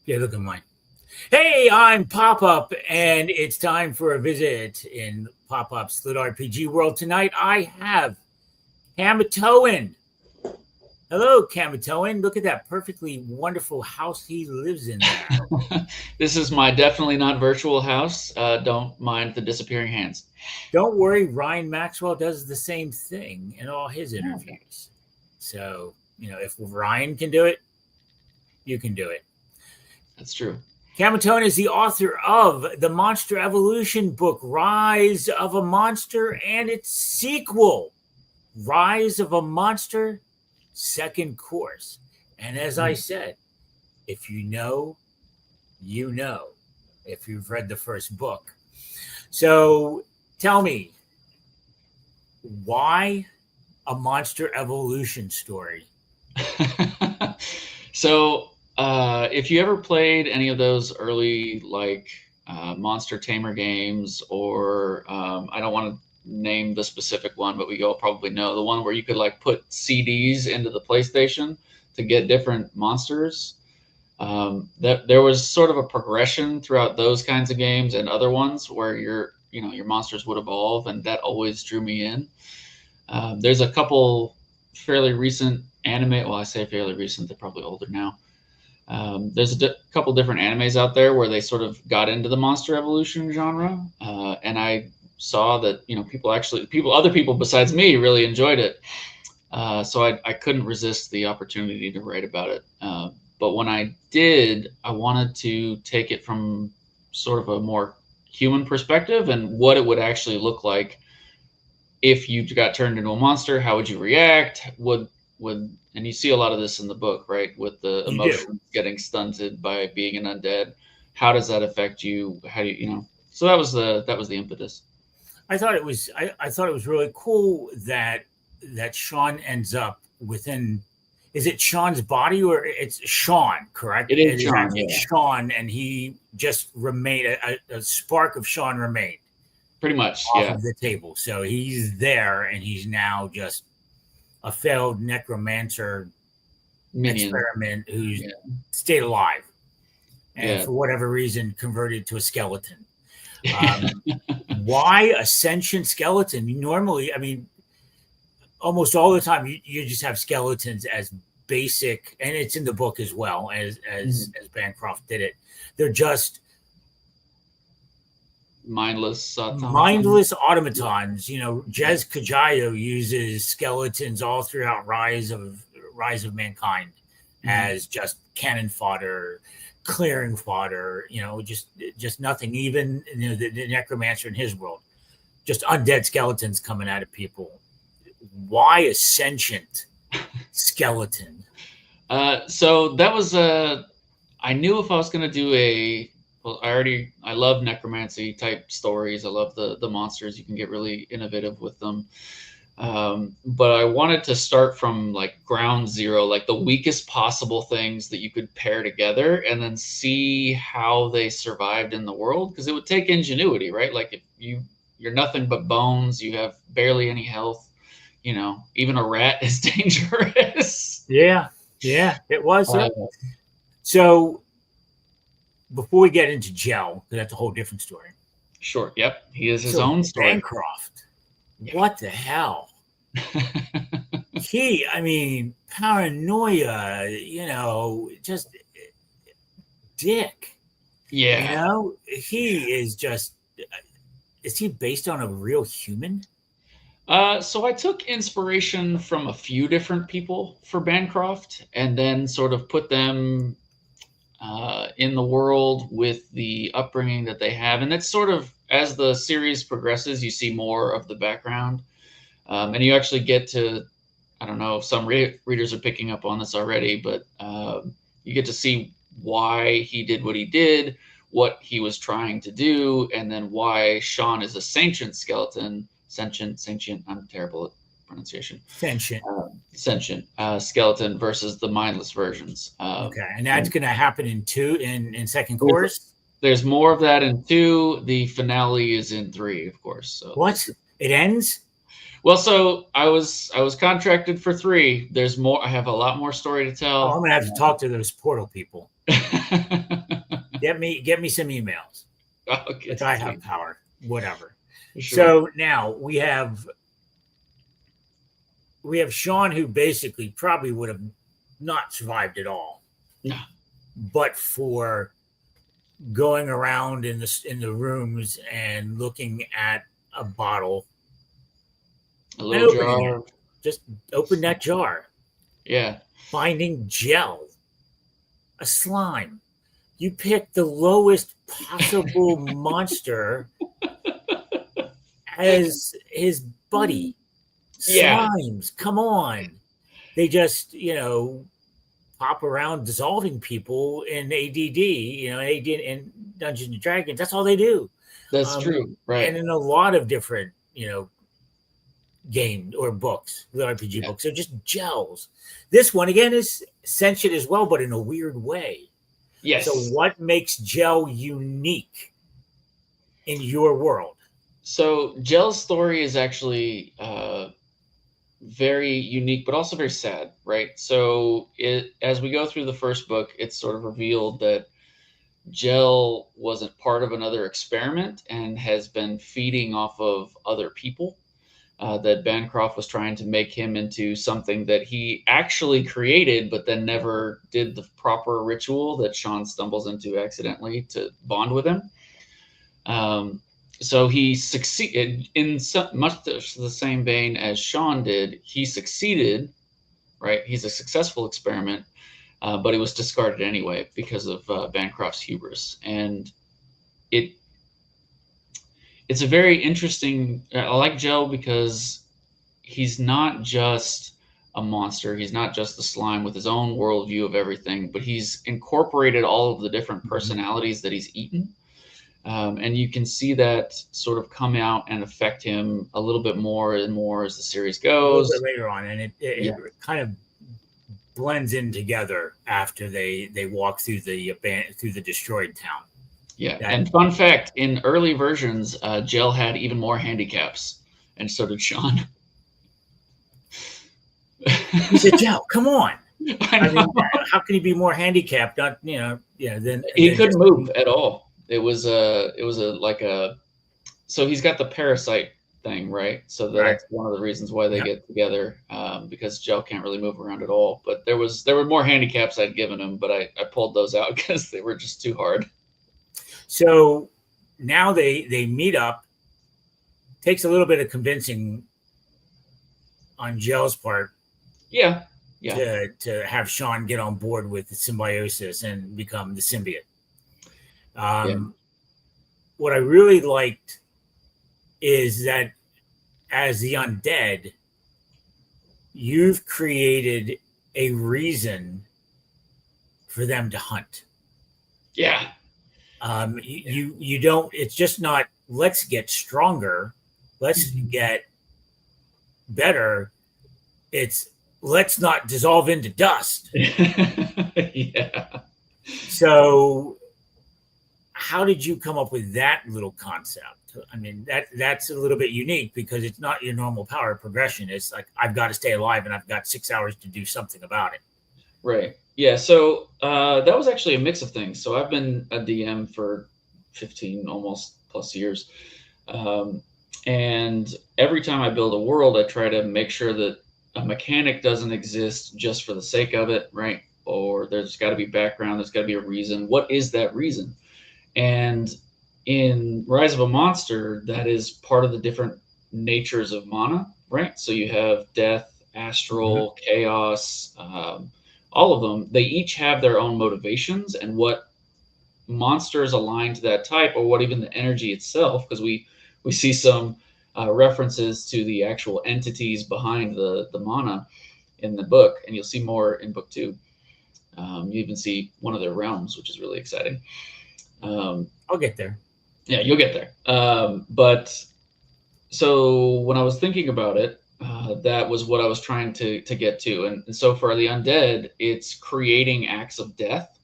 Yeah, look at mine. Hey, I'm Pop-Up, and it's time for a visit in Pop-Up's LitRPG world. Tonight, I have Kamitoan. Hello, Kamitoan. Look at that perfectly wonderful house he lives in there. This is my definitely not virtual house. Don't mind the disappearing hands. Don't worry, Ryan Maxwell does the same thing in all his interviews. So, if Ryan can do it, you can do it. That's true. Kamitoan is the author of the Monster Evolution book, Rise of a Monster, and its sequel, Rise of a Monster, Second Course. And as I said, if you know, you know, if you've read the first book. So tell me, why a Monster Evolution story? If you ever played any of those early Monster Tamer games, or I don't want to name the specific one, but we all probably know the one where you could put CDs into the PlayStation to get different monsters. That there was sort of a progression throughout those kinds of games and other ones where your monsters would evolve, and that always drew me in. There's a couple fairly recent anime. Well, I say fairly recent; they're probably older now. There's a couple different animes out there where they sort of got into the Monster Evolution genre, and I saw that other people besides me really enjoyed it. So I couldn't resist the opportunity to write about it. But when I did, I wanted to take it from sort of a more human perspective and what it would actually look like if you got turned into a monster. How would you react? And you see a lot of this in the book, right? With the emotions getting stunted by being an undead. How does that affect you? How do you? So that was the impetus. I thought it was really cool that Sean ends up within. Is it Sean's body, or it's Sean? Correct. It is Sean. Yeah. Sean, and he just remained. A spark of Sean remained. Pretty much, off of the table. So he's there, and he's now just a failed necromancer experiment who's stayed alive, and for whatever reason converted to a skeleton. Why a sentient skeleton? Normally, I mean, almost all the time you just have skeletons as basic, and it's in the book as well as Bancroft did it. They're just mindless automatons. Jez Kajayo uses skeletons all throughout Rise of Mankind as just cannon fodder, clearing fodder. Just nothing. Even the necromancer in his world, just undead skeletons coming out of people. Why a sentient skeleton? So that was I knew if I was going to do I love necromancy type stories. I love the monsters. You can get really innovative with them. But I wanted to start from ground zero, the weakest possible things that you could pair together, and then see how they survived in the world. Because it would take ingenuity, right? If you're nothing but bones, you have barely any health. Even a rat is dangerous. Yeah, it was. So before we get into Gel, because that's a whole different story. Sure. Yep. He is his own story. Bancroft. Yeah. What the hell? Paranoia, just dick. Yeah. He is just, is he based on a real human? So I took inspiration from a few different people for Bancroft, and then sort of put them in the world with the upbringing that they have. And that's sort of, as the series progresses, you see more of the background. And you actually get to, I don't know if some readers are picking up on this already, but you get to see why he did what he did, what he was trying to do, and then why Sean is a sentient skeleton. Sentient, I'm terrible at pronunciation. Sentient skeleton versus the mindless versions. Okay, and that's going to happen in second course? There's more of that in 2. The finale is in 3, of course. So what? It ends? Well, so I was contracted for 3. There's more. I have a lot more story to tell. I'm going to have to talk to those portal people. Get me some emails. Okay, Like I have power, whatever. sure. So now we have Sean, who basically probably would have not survived at all, No. but for going around in the rooms and looking at a bottle, A little jar. Just open that jar. Yeah. Finding gel, a slime. You pick the lowest possible monster as his buddy. Yeah. Slimes, come on. They just, pop around dissolving people in ADD, in Dungeons and Dragons. That's all they do. That's true. Right. And in a lot of different, games or books, the RPG books, they're just gels. This one, again, is sentient as well, but in a weird way. Yes. So what makes gel unique in your world? So gel's story is actually very unique, but also very sad, right? So as we go through the first book, it's sort of revealed that Gel wasn't part of another experiment and has been feeding off of other people. That Bancroft was trying to make him into something that he actually created, but then never did the proper ritual that Sean stumbles into accidentally to bond with him. So he succeeded in much the same vein as Sean did. He succeeded, right? He's a successful experiment, but it was discarded anyway because of Bancroft's hubris. And it's a very interesting. I like Gel because he's not just a monster. He's not just the slime with his own worldview of everything, but he's incorporated all of the different personalities that he's eaten. And you can see that sort of come out and affect him a little bit more and more as the series goes. A little bit later on, and it kind of blends in together after they walk through the destroyed town. Yeah, and fun fact, in early versions, Gel had even more handicaps, and so did Sean. He said, Gel, come on. I mean, how can he be more handicapped? Not, than he couldn't move at all. It was so he's got the parasite thing, right? So that's one of the reasons why they get together, because Gel can't really move around at all. But there were more handicaps I'd given him, but I pulled those out because they were just too hard. So now they meet up. Takes a little bit of convincing on Gel's part. Yeah. To have Sean get on board with the symbiosis and become the symbiote. What I really liked is that as the undead, you've created a reason for them to hunt. Yeah. You don't, it's just not, let's get stronger. Let's get better. It's let's not dissolve into dust. Yeah. So how did you come up with that little concept? I mean, that's a little bit unique because it's not your normal power progression. It's like, I've got to stay alive and I've got 6 hours to do something about it. Right. Yeah. So that was actually a mix of things. So I've been a DM for 15 almost plus years. And every time I build a world, I try to make sure that a mechanic doesn't exist just for the sake of it, right? Or there's got to be background. There's got to be a reason. What is that reason? And in Rise of a Monster, that is part of the different natures of mana, right? So you have death, astral, chaos, all of them. They each have their own motivations and what monsters align to that type, or what even the energy itself, because we see some references to the actual entities behind the mana in the book, and you'll see more in book 2. You even see one of their realms, which is really exciting. I'll get there. Yeah, you'll get there. But so when I was thinking about it, that was what I was trying to get to. And so for the undead, it's creating acts of death,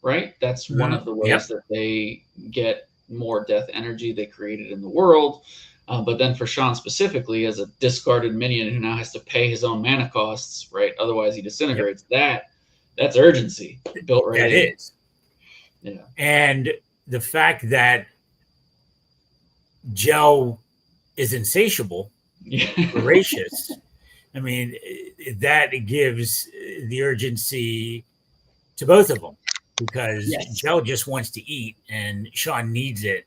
right? That's one of the ways that they get more death energy they created in the world. But then for Sean specifically, as a discarded minion who now has to pay his own mana costs, right? Otherwise he disintegrates. That's urgency built right in. That is. Yeah. And the fact that Joe is insatiable, Yeah. voracious, I mean, that gives the urgency to both of them, because Yes. Joe just wants to eat and Sean needs it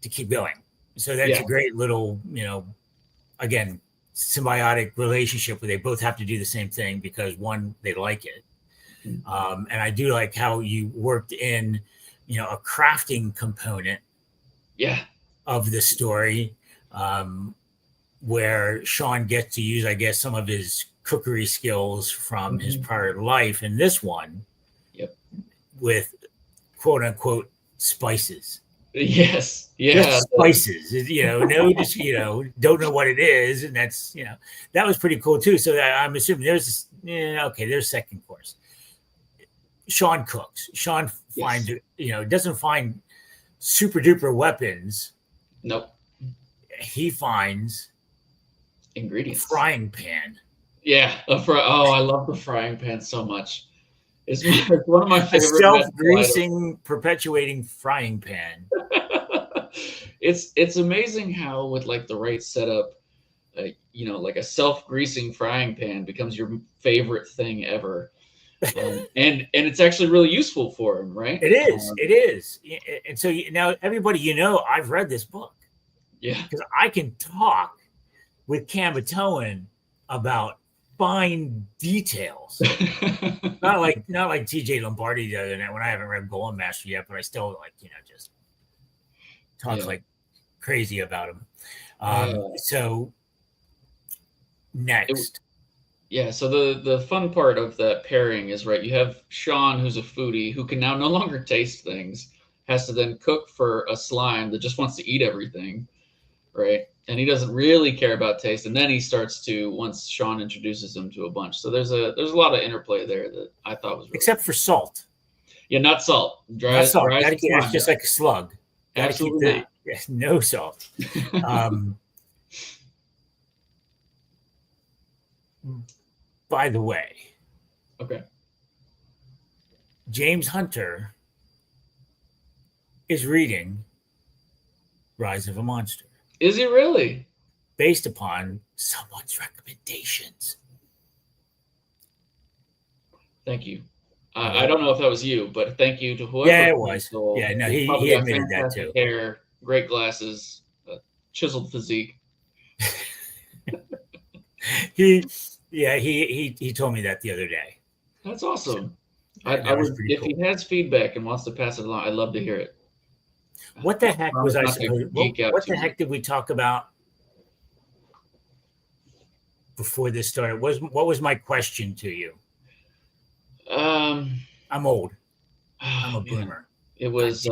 to keep going. So that's Yeah. a great little, again, symbiotic relationship where they both have to do the same thing because one, they like it. And I do like how you worked in, a crafting component Yeah. of the story, where Sean gets to use, I guess, some of his cookery skills from his prior life in this one. Yep. With quote unquote spices. Yes. Yeah. Just spices, no, just, don't know what it is. And that's, that was pretty cool too. So I'm assuming there's, there's second course. Sean cooks. Sean finds, doesn't find super duper weapons. Nope. He finds ingredients. A frying pan. Yeah. I love the frying pan so much. It's one of my favorite. A self-greasing, perpetuating frying pan. It's amazing how with like the right setup, like a self-greasing frying pan becomes your favorite thing ever. And it's actually really useful for him, right? It is. And so now everybody, I've read this book. Yeah. Because I can talk with Kamitoan about fine details. not like TJ Lombardi the other night when I haven't read Golem Master yet, but I still just talk like crazy about him. So next. So the fun part of that pairing is, right, you have Sean, who's a foodie who can now no longer taste things, has to then cook for a slime that just wants to eat everything, right? And he doesn't really care about taste. And then he starts to, once Sean introduces him to a bunch. So there's a lot of interplay there that I thought was really except for salt. Yeah, not salt. Not salt. It's just like a slug. Absolutely. No salt. By the way. Okay. James Hunter is reading Rise of a Monster. Is he really? Based upon someone's recommendations. Thank you. I don't know if that was you, but thank you to whoever. Yeah, it was. Yeah, no, he admitted that too. Hair, great glasses, chiseled physique. He told me that the other day. That's awesome. So, I would, if cool. He has feedback and wants to pass it along, I'd love to hear it. What the heck was I supposed? What the heck did we talk about before this started? What was my question to you? I'm old. I'm a boomer. It was.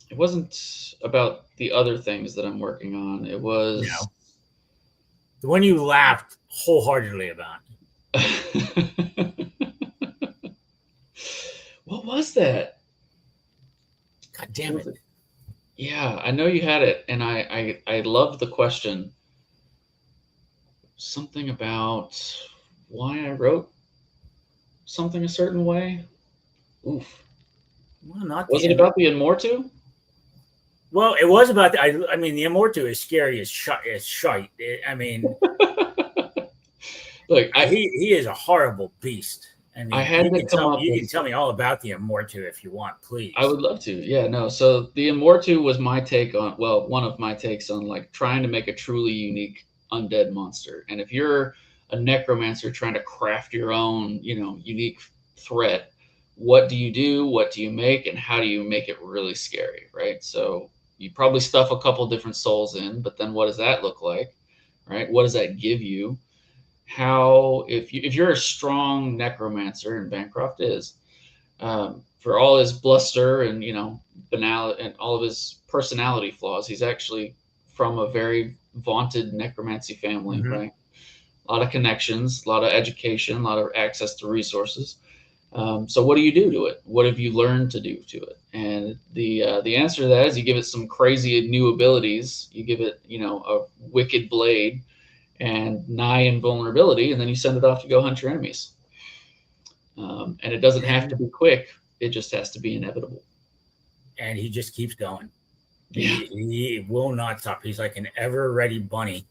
It wasn't about the other things that I'm working on. It was the one you laughed wholeheartedly about. What was that? God damn it. Yeah, I know you had it, and I loved the question. Something about why I wrote something a certain way. Oof. Well, was it about the Immortu? Well, it was about the. I mean, the Immortu is scary as shite. I mean, look, he is a horrible beast. I mean, I had to come up. You can tell me all about the Immortu if you want, please. I would love to. Yeah, no. So the Immortu was my take on, one of my takes on like trying to make a truly unique undead monster. And if you're a necromancer trying to craft your own, unique threat, what do you do? What do you make? And how do you make it really scary, right? So you probably stuff a couple different souls in, but then what does that look like, right? What does that give you? How, if you're a strong necromancer, and Bancroft is, for all his bluster and banal and all of his personality flaws, he's actually from a very vaunted necromancy family, right? A lot of connections, a lot of education, a lot of access to resources. So what do you do to it? What have you learned to do to it? And the answer to that is you give it some crazy new abilities. You give it a wicked blade and nigh invulnerability, and then you send it off to go hunt your enemies. And it doesn't have to be quick. it just has to be inevitable. And he just keeps going. Yeah. He will not stop. He's like an ever ready bunny.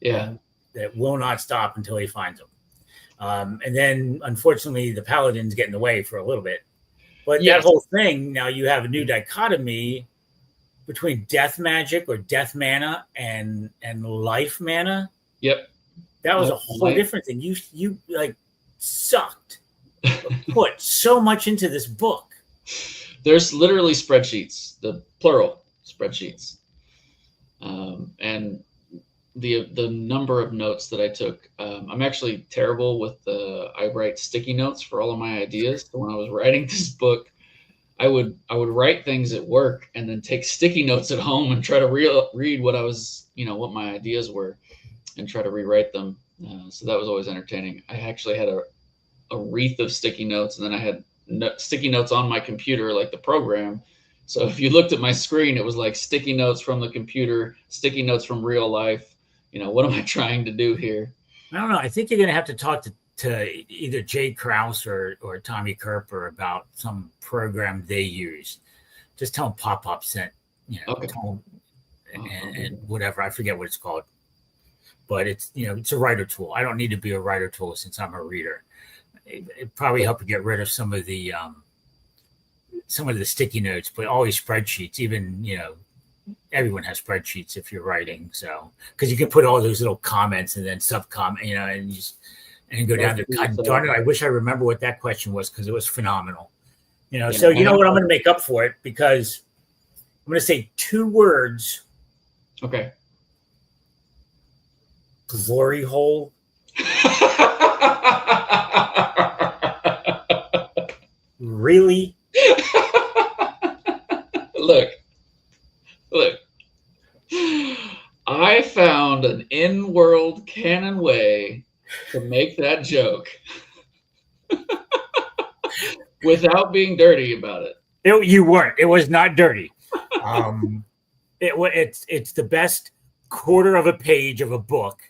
Yeah. That will not stop until he finds them. And then, unfortunately, the paladins get in the way for a little bit. But Yes. that whole thing, now you have a new dichotomy between death magic or death mana and life mana. Yep. That was a whole different thing. You like sucked, put so much into this book. There's literally spreadsheets, the plural spreadsheets, and the number of notes that I took. I'm actually terrible with I write sticky notes for all of my ideas. So when I was writing this book, I would write things at work and then take sticky notes at home and try to read what I was, what my ideas were, and try to rewrite them. So that was always entertaining. I actually had a wreath of sticky notes, and then I had sticky notes on my computer, like the program. So if you looked at my screen, it was like sticky notes from the computer, sticky notes from real life. What am I trying to do here? I don't know. I think you're going to have to talk to either Jay Krause or Tommy Kerper about some program they use. Just tell them PopPop sent, Okay. tell them, and whatever. I forget what it's called. But it's, it's a writer tool. I don't need to be a writer tool since I'm a reader. It probably help you get rid of some of the sticky notes, but always spreadsheets. Even everyone has spreadsheets if you're writing, so because you can put all those little comments and then sub comment, and go down there. God darn it! I wish I remember what that question was because it was phenomenal. So you know what, I'm going to make up for it because I'm going to say 2 words. Okay. Glory hole. Really? Look. I found an in-world canon way to make that joke without being dirty about it. You weren't. It was not dirty. It's the best quarter of a page of a book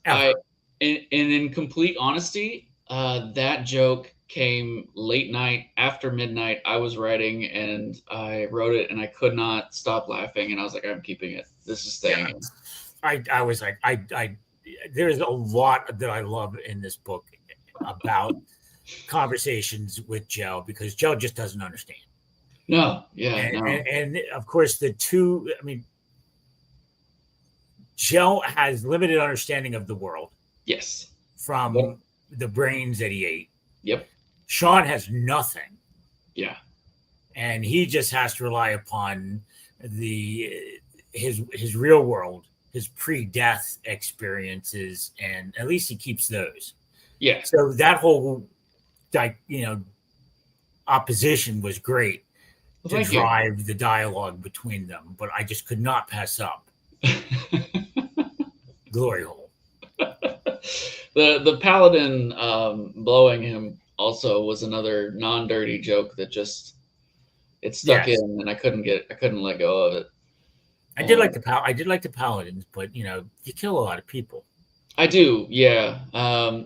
ever. In complete honesty, that joke came late night after midnight. I was writing and I wrote it and I could not stop laughing, and I was like, I'm keeping it. This is staying in. I was like, there's a lot that I love in this book about conversations with Joe, because Joe just doesn't understand. No, yeah. And of course Joe has limited understanding of the world. Yes. From the brains that he ate. Yep. Sean has nothing. Yeah. And he just has to rely upon his real world, his pre-death experiences, and at least he keeps those. Yeah. So that whole opposition was great to drive the dialogue between them, but I just could not pass up glory hole. The paladin blowing him also was another non-dirty joke that just stuck in, and I couldn't let go of it. I did like the paladins, but you kill a lot of people. I do, yeah.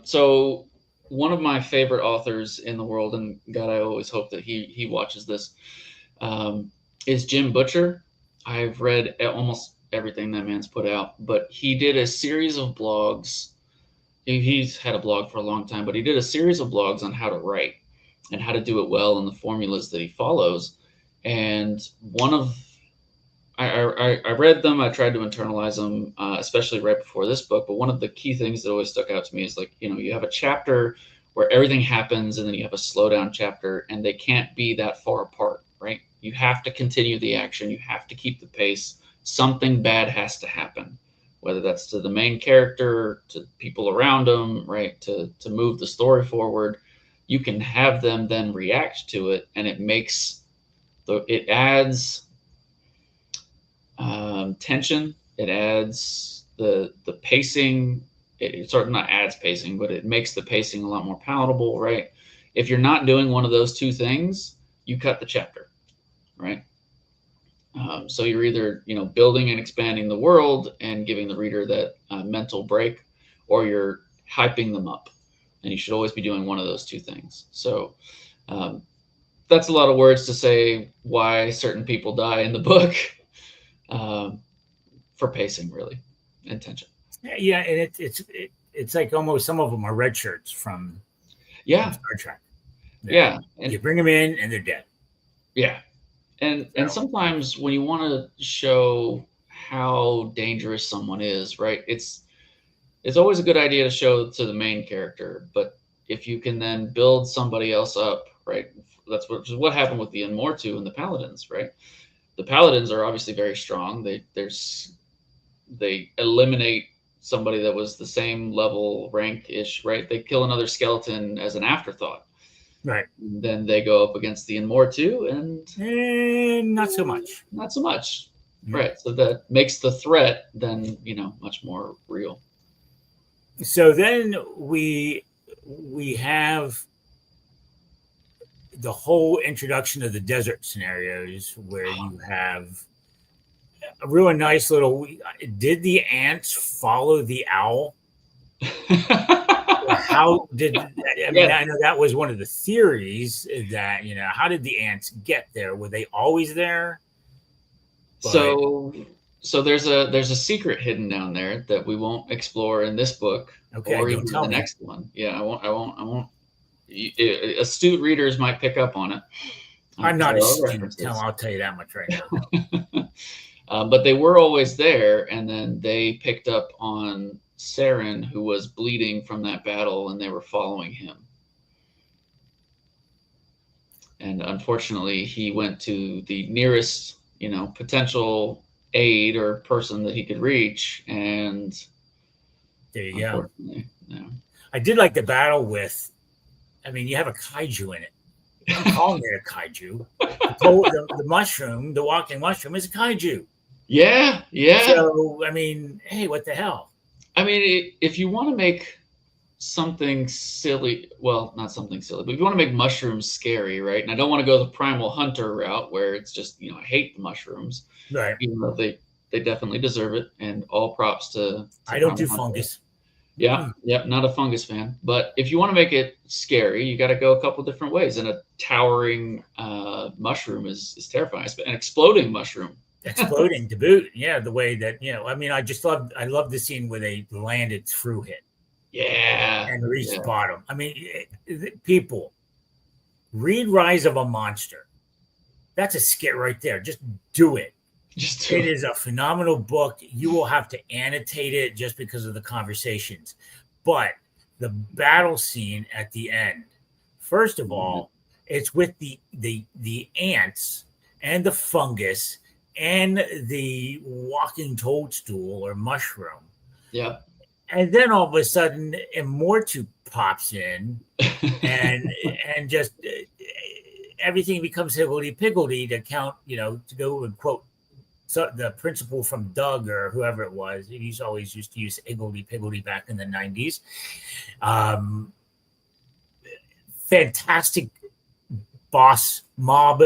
So one of my favorite authors in the world, and God, I always hope that he watches this, is Jim Butcher. I've read almost everything that man's put out, but he did a series of blogs. He's had a blog for a long time, but he did a series of blogs on how to write and how to do it well and the formulas that he follows. And I read them. I tried to internalize them, especially right before this book. But one of the key things that always stuck out to me is you have a chapter where everything happens, and then you have a slow down chapter, and they can't be that far apart, right? You have to continue the action. You have to keep the pace. Something bad has to happen, whether that's to the main character, to people around them, right? To move the story forward. You can have them then react to it, and it adds tension. It adds the pacing. It sort of not adds pacing, but it makes the pacing a lot more palatable, right? If you're not doing one of those two things, you cut the chapter, right? So you're either building and expanding the world and giving the reader that mental break, or you're hyping them up, and you should always be doing one of those two things. So That's a lot of words to say why certain people die in the book. For pacing, really, intention. Yeah, and it's like almost some of them are red shirts from Star Trek. Yeah, and you bring them in and they're dead. Yeah, and sometimes when you want to show how dangerous someone is, right? It's always a good idea to show to the main character, but if you can then build somebody else up, right? That's what happened with the Immortu and the Paladins, right? The Paladins are obviously very strong. They eliminate somebody that was the same level rank-ish, right? They kill another skeleton as an afterthought. Right. And then they go up against the Immortu and not so much. Not so much. Yeah. Right. So that makes the threat then, much more real. So then we have the whole introduction of the desert scenarios where you have a really nice little. Did the ants follow the owl? How did I mean? I know that was one of the theories that how did the ants get there? Were they always there? So there's a secret hidden down there that we won't explore in this book, or even the next one. Yeah, I won't. Astute readers might pick up on it. I'm not astute. I'll tell you that much right now. But they were always there, and then they picked up on Saren, who was bleeding from that battle, and they were following him. And unfortunately, he went to the nearest, potential aid or person that he could reach, and there you go. No. I did like the battle with. I mean, you have a kaiju in it. I'm calling it a kaiju. The mushroom, the walking mushroom, is a kaiju. Yeah. So, I mean, hey, what the hell? I mean, if you want to make something silly, well, not something silly, but if you want to make mushrooms scary, right? And I don't want to go the primal hunter route where it's just, I hate the mushrooms. Right. Even though they definitely deserve it. And all props to I don't do fungus. Yeah, not a fungus fan. But if you want to make it scary, you got to go a couple different ways. And a towering mushroom is terrifying. An exploding mushroom. Exploding to boot. Yeah, the way that, I mean, I love the scene where they landed through it. Yeah. And reached the bottom. I mean, people, read Rise of a Monster. That's a skit right there. Just do it. It is a phenomenal book. You will have to annotate it just because of the conversations. But the battle scene at the end, first of all, it's with the ants and the fungus and the walking toadstool or mushroom. Yeah. And then all of a sudden, Immortu pops in and just everything becomes higgledy-piggledy to count, to go and quote so the principal from Doug or whoever it was. He's always used to use higgledy-piggledy back in the 90s. Fantastic mob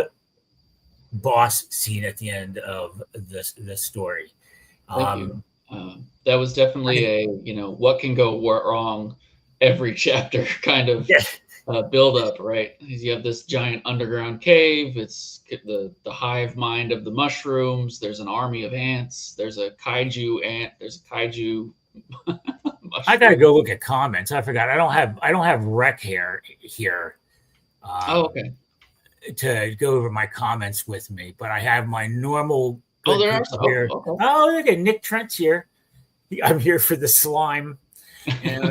boss scene at the end of the story. Thank you. That was definitely what can go wrong every chapter kind of build up, right? You have this giant underground cave. It's the hive mind of the mushrooms. There's an army of ants. There's a kaiju ant. There's a kaiju. I gotta go look at comments. I forgot. I don't have rec here. Okay. To go over my comments with me, but I have my normal. There are some here. Okay. Oh, look at Nick Trent's here. I'm here for the slime.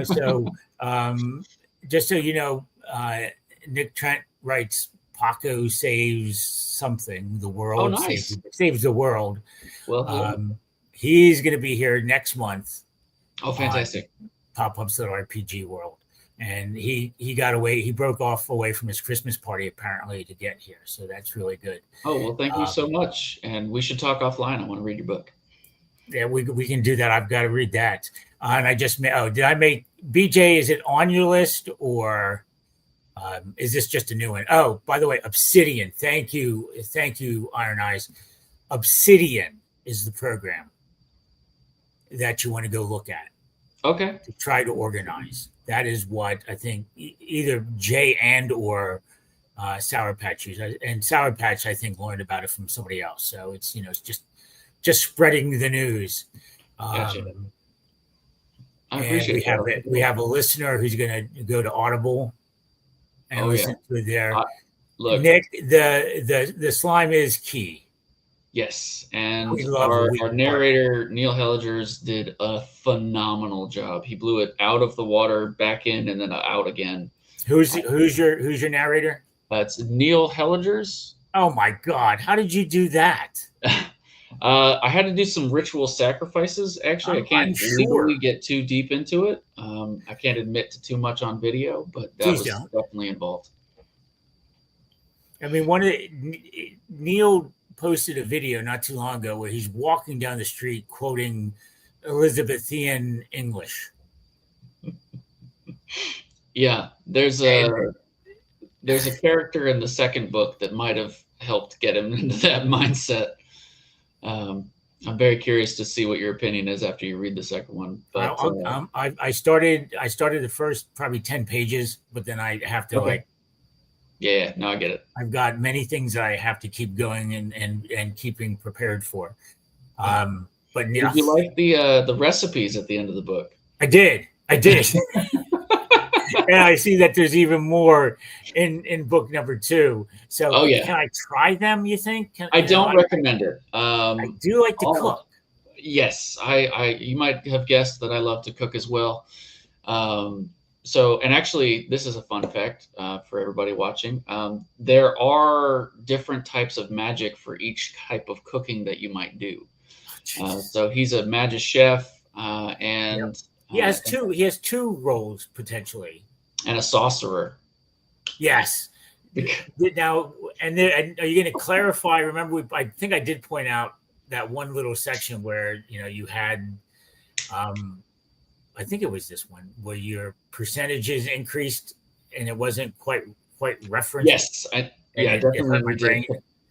So just so you know, Nick Trent writes Paco saves something. The world saves the world. Well, he's going to be here next month. Oh, fantastic! PopPop's LitRPG world, and he got away. He broke off away from his Christmas party apparently to get here. So that's really good. Oh well, thank you so much. And we should talk offline. I want to read your book. Yeah, we can do that. I've got to read that. And I just did I make BJ? Is it on your list or is this just a new one? Oh, by the way, Obsidian. Thank you, Iron Eyes. Obsidian is the program that you want to go look at. Okay. To try to organize. That is what I think either Jay and or Sour Patch used. And Sour Patch, I think, learned about it from somebody else. So it's, it's just spreading the news. Gotcha. I And appreciate that. we have a listener who's going to go to Audible and listen to it there. Look, Nick, the slime is key. Yes, and our narrator Neil Helligers did a phenomenal job. He blew it out of the water, back in, and then out again. Who's your narrator? It's Neil Helligers. Oh my God! How did you do that? I had to do some ritual sacrifices. Actually, I can't legally get too deep into it. I can't admit to too much on video, but that was definitely involved. I mean, Neil posted a video not too long ago where he's walking down the street quoting Elizabethan English. Yeah, there's a character in the second book that might have helped get him into that mindset. I'm very curious to see what your opinion is after you read the second one. But I started the first probably 10 pages, but then I have to Yeah, no, I get it. I've got many things that I have to keep going and keeping prepared for. But did you like the recipes at the end of the book? I did. And I see that there's even more in book number 2. So can I try them, you think? I don't recommend it. I do like to cook. Yes, you might have guessed that I love to cook as well. So, and actually, this is a fun fact for everybody watching. There are different types of magic for each type of cooking that you might do. So he's a magic chef, and he has two roles potentially, and a sorcerer. Yes. Now, and are you going to clarify? Remember, I think I did point out that one little section where you had. I think it was this one where your percentages increased and it wasn't quite referenced. Yes, I definitely need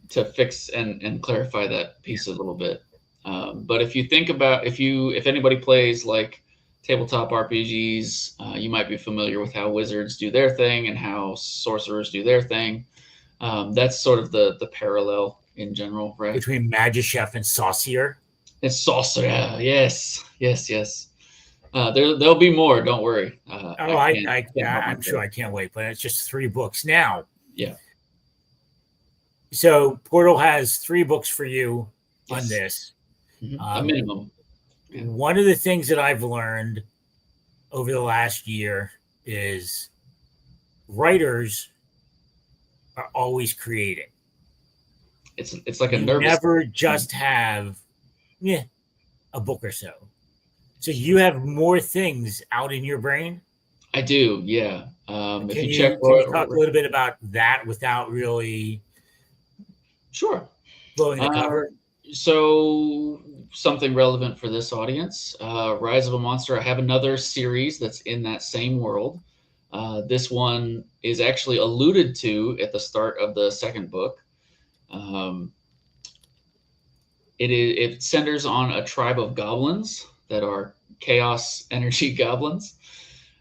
to fix and clarify that piece a little bit. But if you think about if anybody plays like tabletop RPGs, you might be familiar with how wizards do their thing and how sorcerers do their thing. That's sort of the parallel in general, right? Between magic chef and saucier. And sorcerer, yes. There'll be more. Don't worry. I'm sure I can't wait. But it's just 3 books now. Yeah. So Portal has 3 books for you on this. Mm-hmm. A minimum. Yeah. One of the things that I've learned over the last year is writers are always creating. It's like a nervous. You never just have a book or so. So you have more things out in your brain? I do, yeah. Can you talk a little bit about that without really blowing the cover? So something relevant for this audience, Rise of a Monster. I have another series that's in that same world. This one is actually alluded to at the start of the second book. It centers on a tribe of goblins that are chaos energy goblins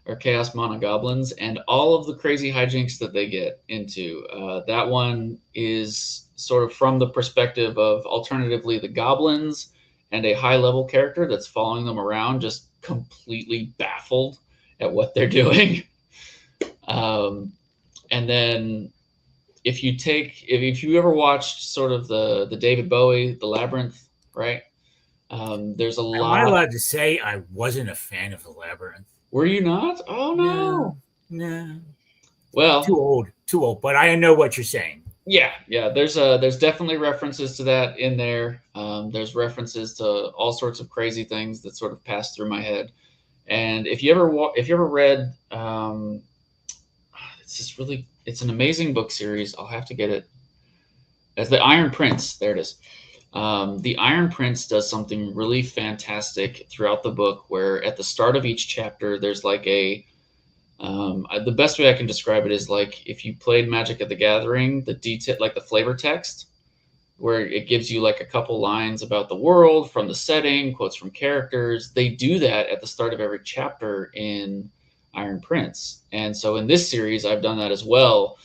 or chaos mana goblins, and all of the crazy hijinks that they get into. That one is sort of from the perspective of alternatively the goblins and a high level character that's following them around, just completely baffled at what they're doing. And then if you ever watched sort of the David Bowie, The Labyrinth, right? There's a lot. Am I allowed to say I wasn't a fan of The Labyrinth? Were you not? Oh no. Well, too old. But I know what you're saying. Yeah. There's definitely references to that in there. There's references to all sorts of crazy things that sort of pass through my head. And if you ever read, it's an amazing book series. I'll have to get it. As the Iron Prince. There it is. The Iron Prince does something really fantastic throughout the book, where at the start of each chapter, there's like the best way I can describe it is like if you played Magic at the Gathering, the detail, like the flavor text, where it gives you like a couple lines about the world from the setting, quotes from characters. They do that at the start of every chapter in Iron Prince. And so in this series, I've done that as well.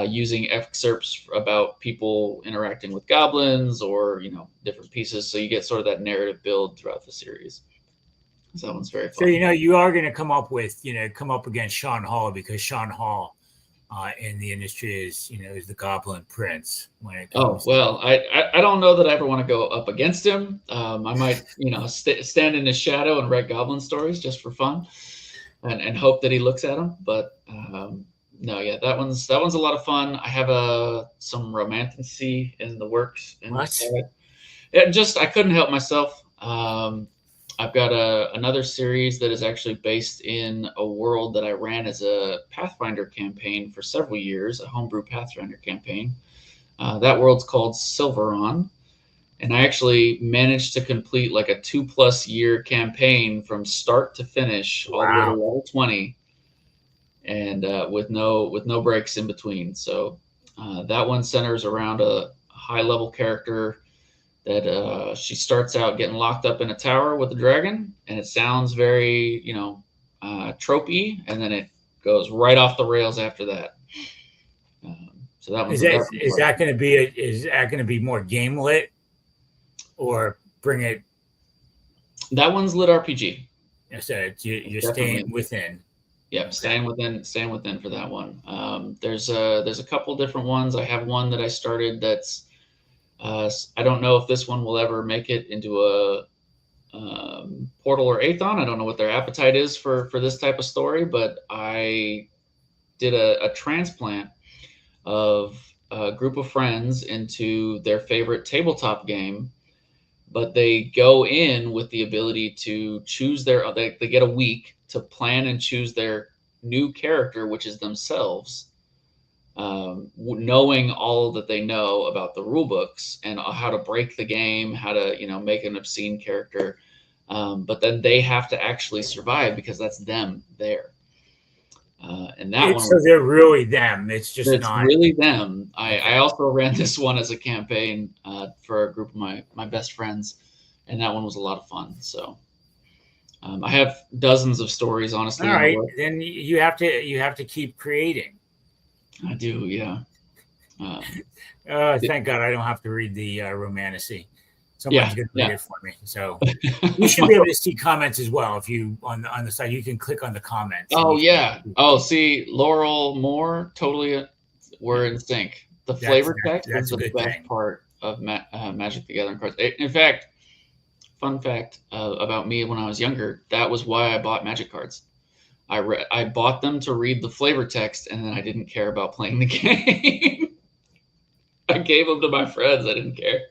using excerpts about people interacting with goblins or, different pieces. So you get sort of that narrative build throughout the series. So that one's very fun. So, you are going to come up against Sean Hall, because Sean Hall in the industry is the Goblin Prince when it comes. I don't know that I ever want to go up against him. I might, stand in his shadow and write goblin stories just for fun, and hope that he looks at them. But no, yeah, that one's a lot of fun. I have some romanticy in the works. What? I couldn't help myself. I've got another series that is actually based in a world that I ran as a Pathfinder campaign for several years, a homebrew Pathfinder campaign. That world's called Silveron. And I actually managed to complete like a 2+ year campaign from start to finish, all the way to level 20, and with no breaks in between. So that one centers around a high-level character that she starts out getting locked up in a tower with a dragon, and it sounds very, tropey, and then it goes right off the rails after that. So that one's is that going to be more game lit, or bring it? That one's LitRPG. So you're staying within. Yep, staying within for that one. There's a couple different ones. I have one that I started that's I don't know if this one will ever make it into a Portal or Aethon. I don't know what their appetite is for this type of story, but I did a transplant of a group of friends into their favorite tabletop game, but they go in with the ability to choose they get a week to plan and choose their new character, which is themselves, knowing all that they know about the rule books and how to break the game, how to make an obscene character, but then they have to actually survive because that's them there. And that one, so they're really them. It's not really them. I also ran this one as a campaign for a group of my best friends, and that one was a lot of fun. So I have dozens of stories, honestly. All right, then you have to keep creating. I do, yeah. Thank God I don't have to read the romantasy. Someone's going to read it for me. So you should be able to see comments as well. If you on the side, you can click on the comments. Oh yeah. Oh, see, Laurel Moore, totally, we're in sync. The flavor text is the best part of Magic the Gathering cards. In fact, fun fact about me when I was younger, that was why I bought Magic cards. I bought them to read the flavor text, and then I didn't care about playing the game. I gave them to my friends. I didn't care.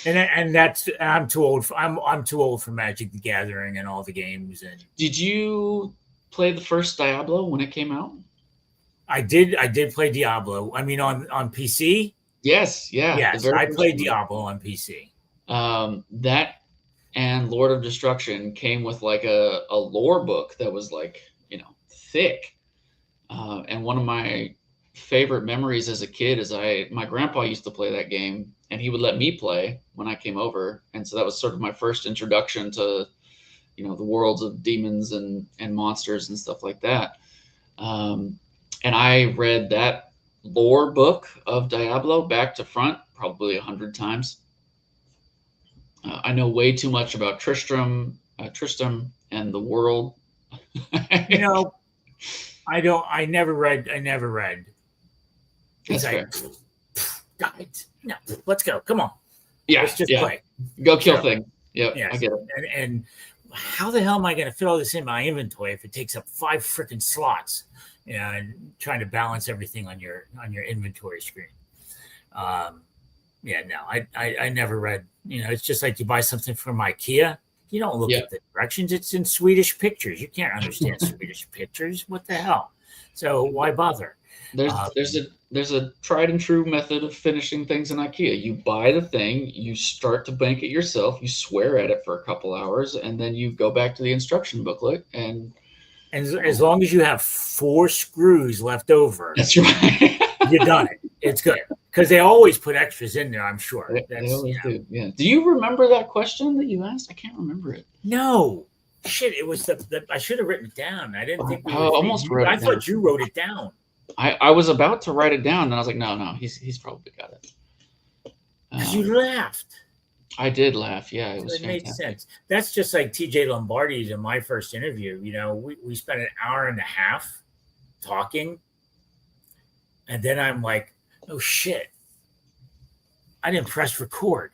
And I'm too old. I'm too old for Magic the Gathering and all the games. And did you play the first Diablo when it came out? I did play Diablo. I mean, on PC. Yes, yeah. Yes, I played Diablo on PC. That and Lord of Destruction came with like a lore book that was like, thick. And one of my favorite memories as a kid is my grandpa used to play that game, and he would let me play when I came over. And so that was sort of my first introduction to, the worlds of demons and monsters and stuff like that. And I read that lore book of Diablo back to front probably 100 times. I know way too much about Tristram and the world. I never read. That's fair. Guys, no, let's go. Come on. Yeah, let's just play. Go kill things. Yep, yes. I get it. And how the hell am I going to fit all this in my inventory if it takes up 5 freaking slots? And trying to balance everything on your inventory screen. I never read. It's just like you buy something from IKEA. You don't look at the directions. It's in Swedish pictures. You can't understand Swedish pictures. What the hell? So why bother? There's a tried and true method of finishing things in IKEA. You buy the thing, you start to bank it yourself, you swear at it for a couple hours, and then you go back to the instruction booklet and as long as you have 4 screws left over, that's right. You're done it. It's good. Because they always put extras in there, I'm sure. They always do. Yeah. Do you remember that question that you asked? I can't remember it. No. Shit, it was I should have written it down. I didn't think I almost wrote it down. I thought you wrote it down. I was about to write it down, and I was like, no, he's probably got it. Because you laughed. I did laugh. Yeah, it So was it made fantastic. sense. That's just like TJ Lombardi's in my first interview. You know, we spent an hour and a half talking. And then I'm like, oh shit, I didn't press record.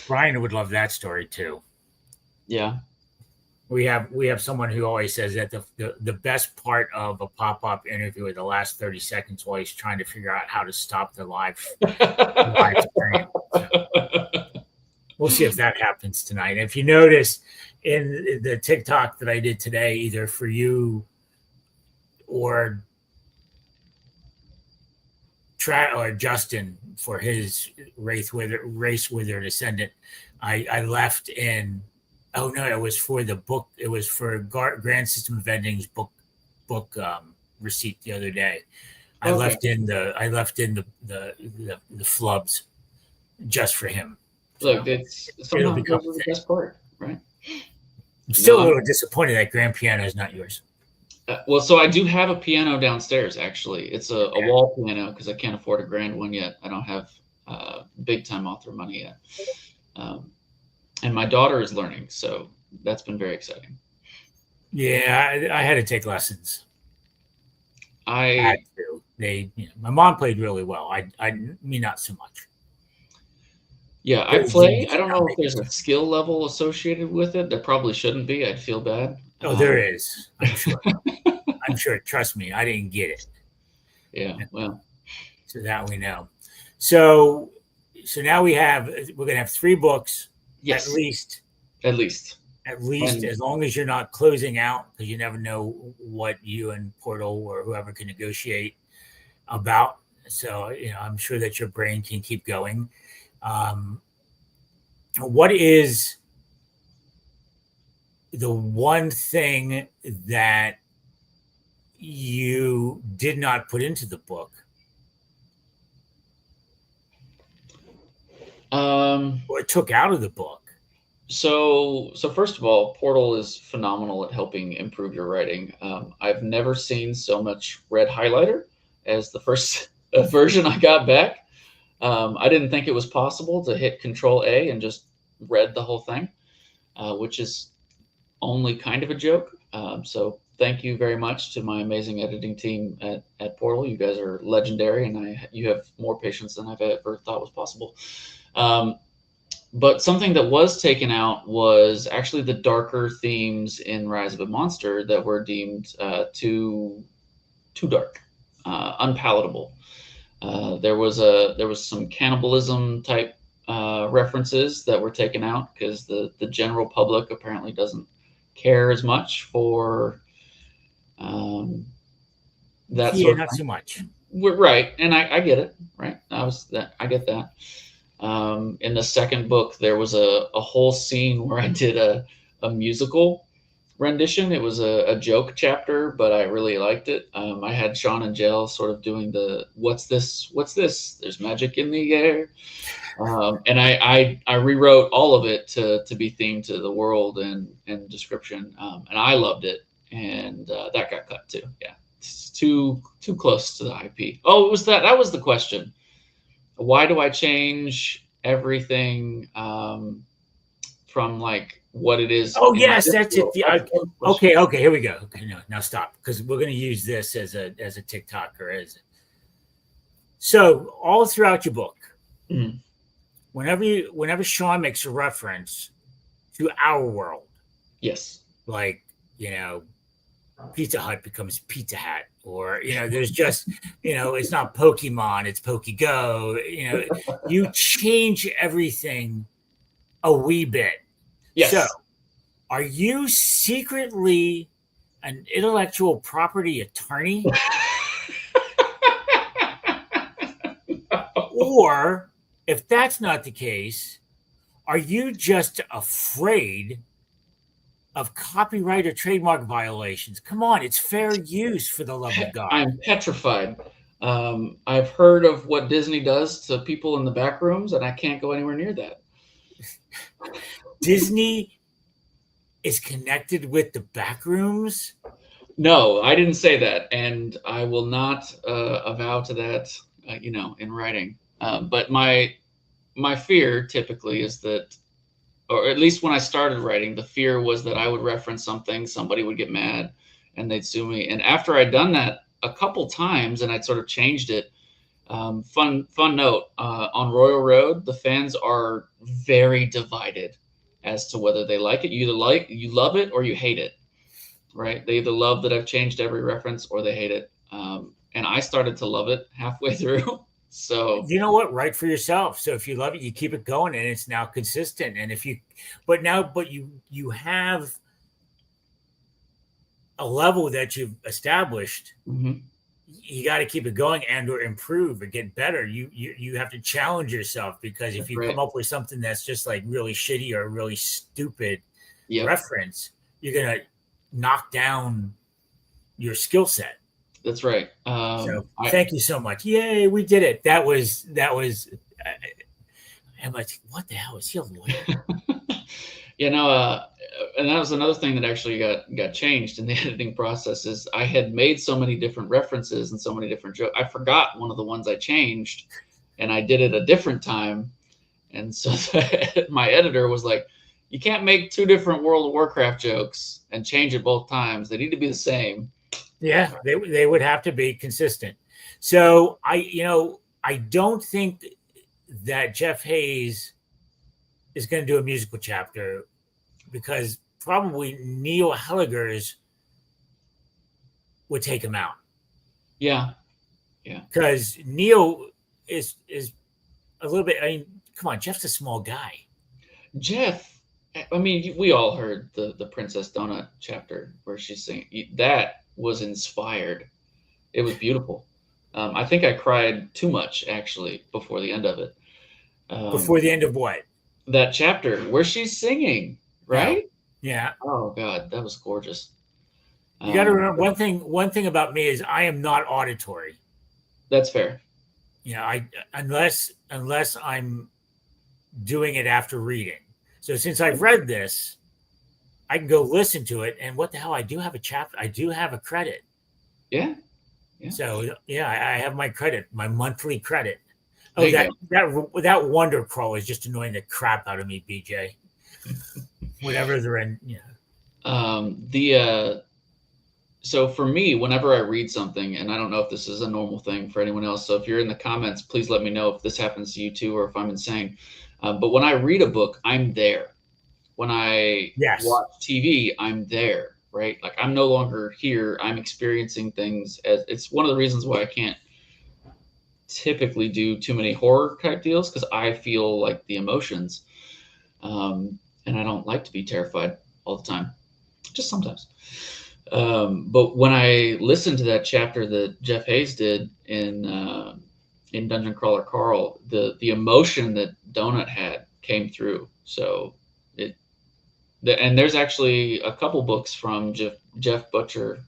Brian would love that story too. Yeah. We have someone who always says that the best part of a pop-up interview is the last 30 seconds while he's trying to figure out how to stop the live stream. So we'll see if that happens tonight. If you notice in the TikTok that I did today, either for you or Justin for his race wither descendant, I left in. Oh no! It was for the book. It was for Grand System of Endings book receipt the other day. I left in the flubs just for him. Look, it's sometimes the best part, right? I'm still a little disappointed that grand piano is not yours. Well, so I do have a piano downstairs. Actually, it's a wall piano because I can't afford a grand one yet. I don't have big time author money yet. And my daughter is learning, so that's been very exciting. Yeah, I had to take lessons. I had to. My mom played really well. Me not so much. Yeah, I play. I don't know if there's a skill level associated with it. There probably shouldn't be. I'd feel bad. Oh, there is. I'm sure. I'm sure. Trust me, I didn't get it. Yeah, well. So that we know. So now we're going to have 3 books. Yes. At least, as long as you're not closing out, because you never know what you and Portal or whoever can negotiate about. So, I'm sure that your brain can keep going. What is the one thing that you did not put into the book? Or took out of the book? So first of all, Portal is phenomenal at helping improve your writing. I've never seen so much red highlighter as the first version I got back. I didn't think it was possible to hit Control A and just read the whole thing, which is only kind of a joke. So thank you very much to my amazing editing team at Portal. You guys are legendary, and you have more patience than I've ever thought was possible. But something that was taken out was actually the darker themes in Rise of a Monster that were deemed too dark, unpalatable. There was some cannibalism type references that were taken out because the general public apparently doesn't care as much for that sort of not thing. so much. Right, and I get it. Right, I get that. In the second book, there was a whole scene where I did a musical rendition. It was a joke chapter, but I really liked it. I had Sean and Jill sort of doing the "What's this? What's this? There's magic in the air," and I rewrote all of it to be themed to the world and description, and I loved it. And that got cut too. Yeah, it's too close to the IP. Oh, it was that. That was the question. Why do I change everything from like what it is? Oh yes, that's it. Okay, here we go. Okay, no, now stop, because we're going to use this as a TikTok or as. So all throughout your book, whenever Sean makes a reference to our world, yes, like Pizza Hut becomes Pizza Hat, or there's just it's not Pokemon, it's PokeGo. You change everything a wee bit. Yes. So are you secretly an intellectual property attorney? Or if that's not the case, are you just afraid of copyright or trademark violations? Come on, it's fair use, for the love of God. I'm petrified. I've heard of what Disney does to people in the back rooms, and I can't go anywhere near that. Disney is connected with the back rooms. No, I didn't say that, and I will not avow to that, in writing. But my fear typically is that, or at least when I started writing, the fear was that I would reference something, somebody would get mad, and they'd sue me. And after I'd done that a couple times, and I'd sort of changed it. Fun note, on Royal Road, the fans are very divided as to whether they like it. You love it or you hate it, right? They either love that I've changed every reference or they hate it. And I started to love it halfway through. So you know what? Write for yourself. So if you love it, you keep it going, and it's now consistent. And if you, but you have a level that you've established. Mm-hmm. You got to keep it going and or improve or get better. You have to challenge yourself, because if you come up with something that's just like really shitty or really stupid reference, you're gonna knock down your skill set. That's right. So thank you so much. Yay, we did it. That was. I'm like, what the hell? Is he a lawyer? And that was another thing that actually got changed in the editing process. Is I had made so many different references and so many different jokes. I forgot one of the ones I changed, and I did it a different time. And so my editor was like, "You can't make two different World of Warcraft jokes and change it both times. They need to be the same." Yeah, they would have to be consistent. So I don't think that Jeff Hayes is going to do a musical chapter, because probably Neil Helliger's would take him out. Yeah. Because Neil is a little bit. I mean, come on, Jeff's a small guy. Jeff, I mean, we all heard the Princess Donut chapter where she's singing. That was inspired. It was beautiful. I think I cried too much actually before the end of it. Before the end of what? That chapter where she's singing, right? Yeah. Oh God, that was gorgeous. You got to remember one thing about me is I am not auditory. That's fair. I unless I'm doing it after reading. So since I've read this, I can go listen to it, and what the hell? I do have a chapter. I do have a credit. Yeah. So I have my credit, my monthly credit. Oh, that Wonder Crawl is just annoying the crap out of me, BJ. Whatever they're in, So for me, whenever I read something, and I don't know if this is a normal thing for anyone else, so if you're in the comments, please let me know if this happens to you too, or if I'm insane. But when I read a book, I'm there. When I watch TV, I'm there, right? Like I'm no longer here. I'm experiencing things. It's one of the reasons why I can't typically do too many horror type deals, because I feel like the emotions, and I don't like to be terrified all the time, just sometimes. But when I listened to that chapter that Jeff Hayes did in Dungeon Crawler Carl, the emotion that Donut had came through. So and there's actually a couple books from Jim Butcher.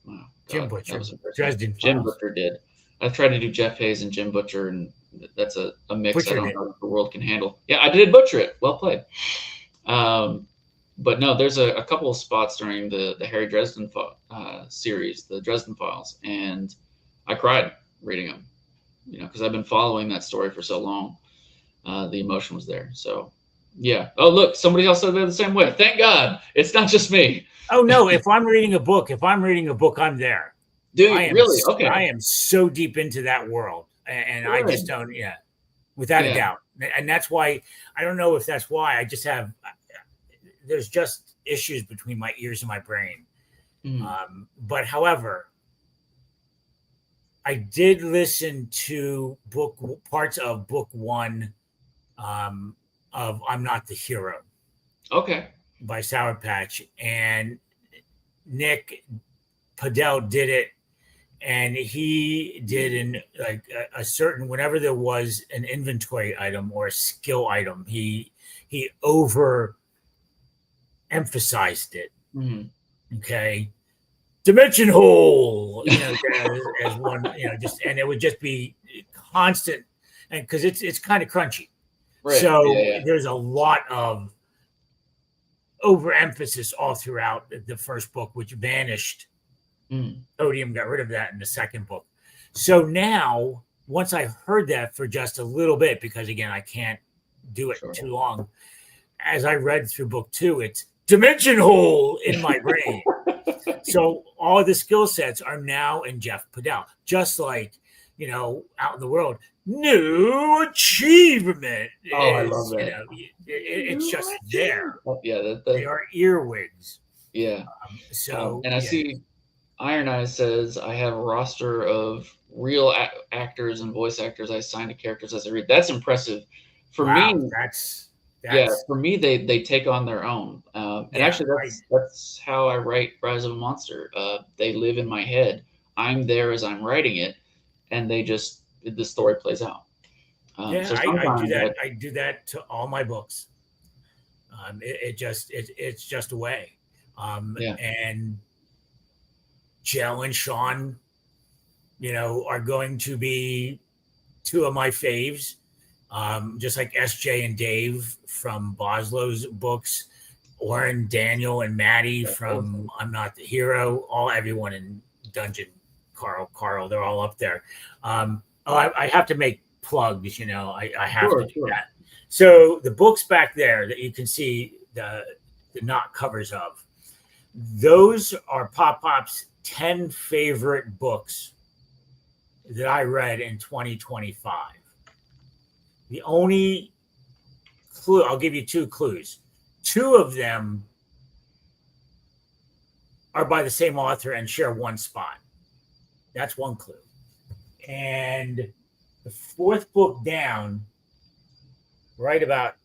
Oh, Jim Butcher. Dresden Jim Butcher did. I've tried to do Jeff Hayes and Jim Butcher, and that's a mix Butchered I don't know if the world can handle. Yeah, I did butcher it. Well played. But no, there's a couple of spots during the Harry Dresden series, the Dresden Files, and I cried reading them, because I've been following that story for so long. The emotion was there. So, yeah. Oh, look, somebody else said they're the same way. Thank God. It's not just me. Oh, no. If I'm reading a book, I'm there. Dude, really? Okay. I am so deep into that world, and I just don't, without a doubt. And that's why, I don't know if that's why, I just have, there's just issues between my ears and my brain. But however, I did listen to parts of book one of I'm Not the Hero. Okay. By Sour Patch. And Nick Padell did it. And he did a certain, whenever there was an inventory item or a skill item, he over emphasized it. Okay. Dimension hole, as one, and it would just be constant, and because it's kind of crunchy. Right. So there's a lot of overemphasis all throughout the first book, which vanished. Mm. Odium got rid of that in the second book. So now, once I heard that for just a little bit, because again, I can't do it too long, as I read through book 2, it's dimension hole in my brain. So all the skill sets are now in Jeff Padell, just like, out in the world, new achievement. I love that. It's just there. Yeah, they are earwigs. Yeah. And I see Iron Eyes says, I have a roster of real actors and voice actors I assign to characters as I read. That's impressive. For me, for me, they take on their own. And actually, that's how I write Rise of a Monster. They live in my head. I'm there as I'm writing it, and the story plays out. So I do that. I do that to all my books. It's just a way. And Jill and Sean, are going to be two of my faves. Just like SJ and Dave from Boslow's books, Oren, Daniel, and Maddie from I'm Not the Hero, everyone in Dungeon, Carl, they're all up there. I have to make plugs, I have to do that. So the books back there that you can see the not covers of, those are PopPop's 10 favorite books that I read in 2025. The only clue, I'll give you 2 clues. 2 of them are by the same author and share one spot. That's one clue. And the 4th book down, right about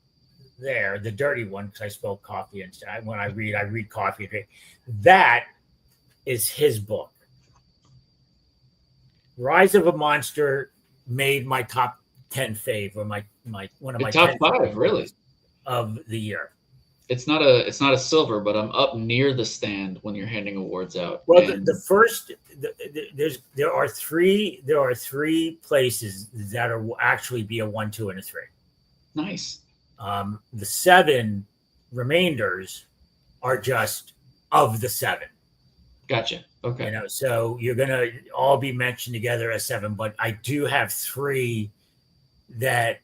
there, the dirty one, because I spelled coffee instead. When I read coffee. That is his book. Rise of a Monster made my top 10 fave, or one of my top 5 really of the year. It's not a silver, but I'm up near the stand when you're handing awards out. Well, the first there are three places that will actually be a 1, 2, and a 3. Nice. The 7 remainders are just of the 7. Gotcha. Okay. So you're gonna all be mentioned together as 7, but I do have 3 that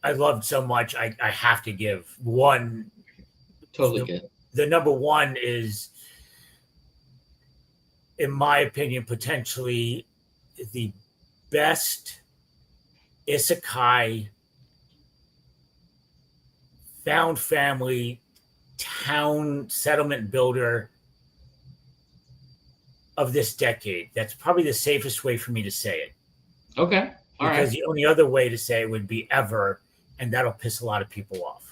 I loved so much. I have to give one. Totally good. The number 1 is, in my opinion, potentially the best isekai found family town settlement builder of this decade. That's probably the safest way for me to say it. Okay. All because the only other way to say it would be ever, and that'll piss a lot of people off.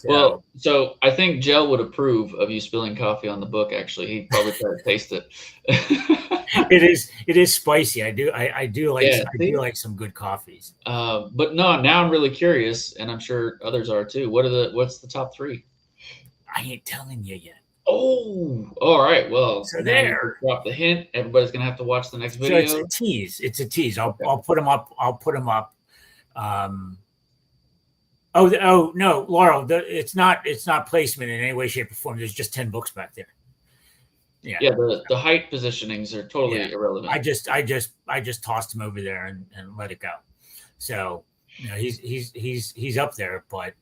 Well, so I think Jell would approve of you spilling coffee on the book. Actually, he'd probably try to taste it. It is spicy. I do like some good coffees. But no, now I'm really curious, and I'm sure others are too. What's the top 3? I ain't telling you yet. Oh, all right. Well, so there. Drop the hint. Everybody's gonna have to watch the next video. So it's a tease. I'll put them up. Oh no, Laurel. It's not placement in any way, shape, or form. There's just 10 books back there. Yeah. The height positionings are totally irrelevant. I just tossed him over there and let it go. So he's up there, but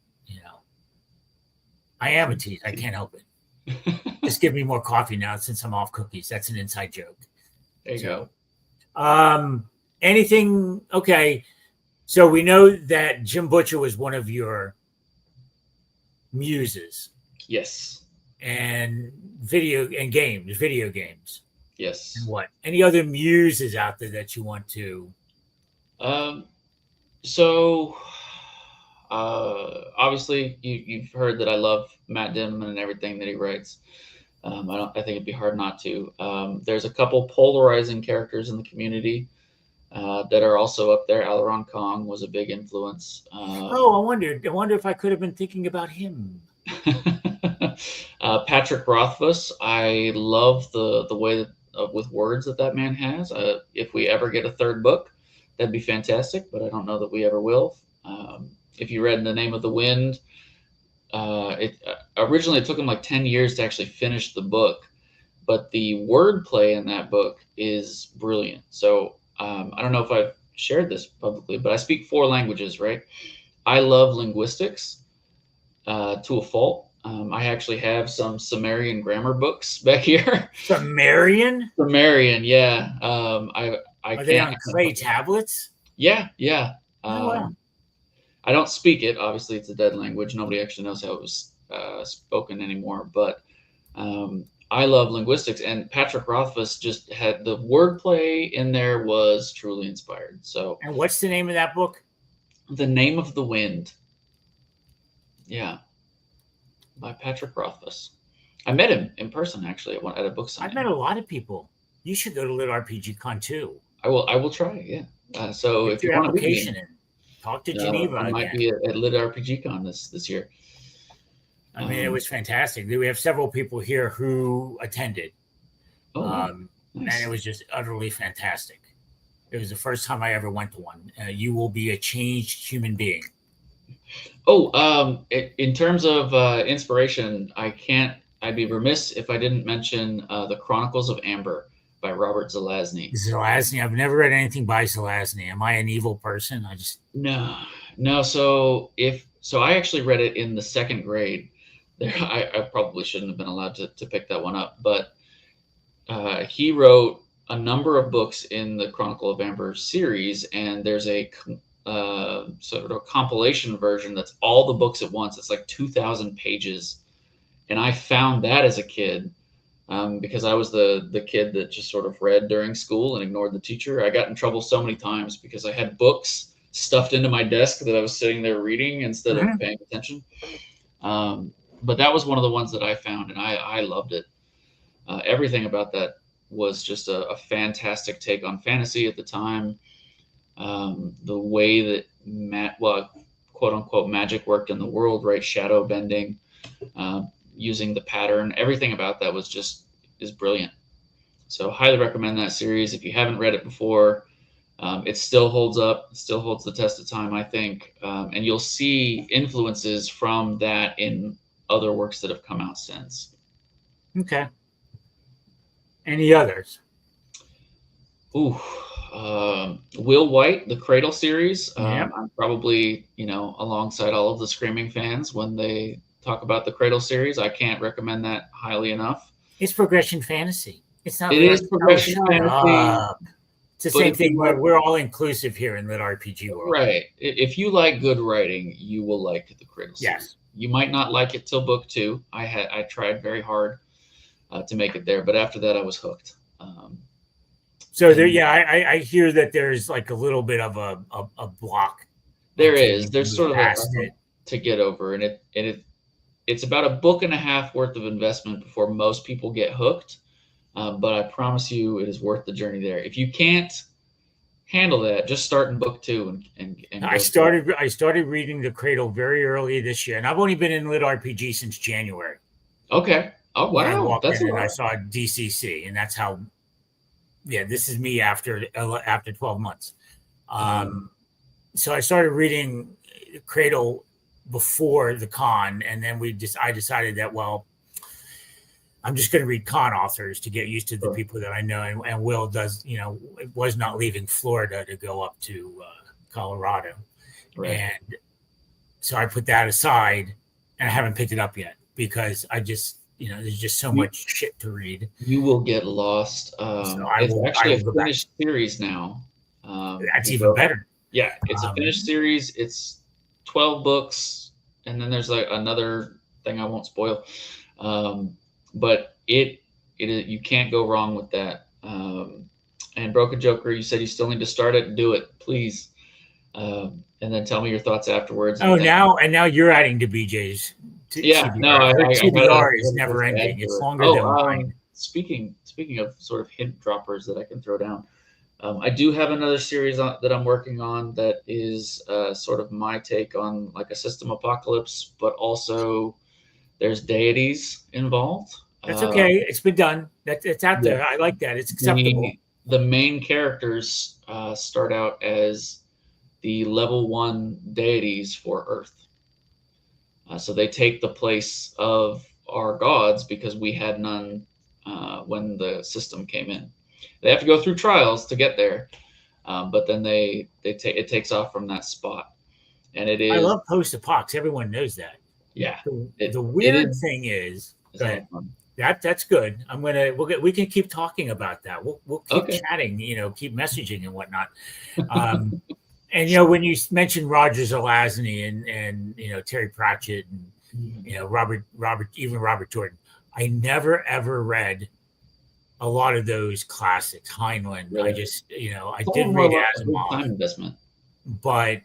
I am a tease. I can't help it. Just give me more coffee now since I'm off cookies. That's an inside joke. There you go. Anything? Okay. So we know that Jim Butcher was one of your muses. Yes. And video games. Yes. And what? Any other muses out there that you want to? So obviously you've heard that I love Matt Dimon and everything that he writes. I think it'd be hard not to. There's a couple polarizing characters in the community that are also up there. Aileron Kong was a big influence. I wonder if I could have been thinking about him. Patrick Rothfuss. I love the way that with words that man has. If we ever get a 3rd book, that'd be fantastic, but I don't know that we ever will. If you read In the Name of the Wind, Originally it took him like 10 years to actually finish the book, but the wordplay in that book is brilliant. So I don't know if I've shared this publicly, but I speak 4 languages, right? I love linguistics to a fault. I actually have some Sumerian grammar books back here. Sumerian? Sumerian, yeah. I Are they can't. on clay tablets? Yeah, yeah. Oh, wow. I don't speak it. Obviously, it's a dead language. Nobody actually knows how it was spoken anymore. But I love linguistics, and Patrick Rothfuss just had the wordplay in there was truly inspired. So, And what's the name of that book? The Name of the Wind. Yeah, by Patrick Rothfuss. I met him in person actually at a book signing. I've met a lot of people. You should go to LitRPG Con too. I will try. Yeah. So Get if you your want to meet application me, in. Talk to Geneva I might again. be at LitRPG Con this year. I mean, it was fantastic. We have several people here who attended. Nice. And it was just utterly fantastic. It was the first time I ever went to one. You will be a changed human being. In terms of inspiration, I'd be remiss if I didn't mention The Chronicles of Amber by Robert Zelazny. Zelazny. I've never read anything by Zelazny. Am I an evil person? No. So I actually read it in the 2nd grade. There, I probably shouldn't have been allowed to pick that one up, but he wrote a number of books in the Chronicle of Amber series, and there's a sort of compilation version that's all the books at once. It's like 2,000 pages, and I found that as a kid because I was the kid that just sort of read during school and ignored the teacher. I got in trouble so many times because I had books stuffed into my desk that I was sitting there reading instead of paying attention. But that was one of the ones that I found, and I loved it. Everything about that was just a fantastic take on fantasy at the time. The way that quote unquote magic worked in the world, right? Shadow bending, using the pattern, everything about that is brilliant. So highly recommend that series. If you haven't read it before, it still holds up. It still holds the test of time, I think. And you'll see influences from that in other works that have come out since. Okay. Any others? Will White, the Cradle series. I'm probably, alongside all of the Screaming fans when they talk about the Cradle series. I can't recommend that highly enough. It's progression fantasy. It's not. It is progression fantasy. It's the same thing. We're all inclusive here in LitRPG world. Right. If you like good writing, you will like the Cradle series. Yes. You might not like it till book 2. I tried very hard to make it there, but after that I was hooked. So there, I hear that there's like a little bit of a block. There's sort of a to get over, and it's about a book and a half worth of investment before most people get hooked. But I promise you, it is worth the journey there. If you can't handle that, just start in book 2 and I started reading The Cradle very early this year, and I've only been in LitRPG since January. Okay. Oh wow, I walked in and I saw DCC, and that's how. Yeah, this is me after 12 months. So I started reading Cradle before the con, and then I decided that, well, I'm just going to read con authors to get used to the people that I know. And Will does, was not leaving Florida to go up to Colorado. Right. And so I put that aside, and I haven't picked it up yet because I just, there's just so much shit to read. You will get lost. It's actually a finished series now. That's even better. Yeah, it's a finished series. It's 12 books, and then there's like another thing I won't spoil. But you can't go wrong with that. And Broken Joker, you said you still need to start it. Do it, please. And then tell me your thoughts afafterwards. Now you're adding to BJ's. TBR is never ending. It's longer than mine. Speaking of sort of hint droppers that I can throw down, I do have another series that I'm working on that is sort of my take on like a system apocalypse, but also there's deities involved. That's okay. It's been done. It's out there. I like that. It's acceptable. The main characters start out as the level 1 deities for Earth. So they take the place of our gods because we had none when the system came in. They have to go through trials to get there, but then it takes off from that spot, and it I is love post-apocs. Everyone knows that. yeah. The It weird is thing is a lot that of fun. that's good. We can keep talking about that. We'll keep Okay. chatting, keep messaging and whatnot. And when you mentioned Roger Zelazny and Terry Pratchett and Robert Jordan, I never ever read a lot of those classics. Heinlein, I Really, just I it's did more read like a big Asimov, time investment. but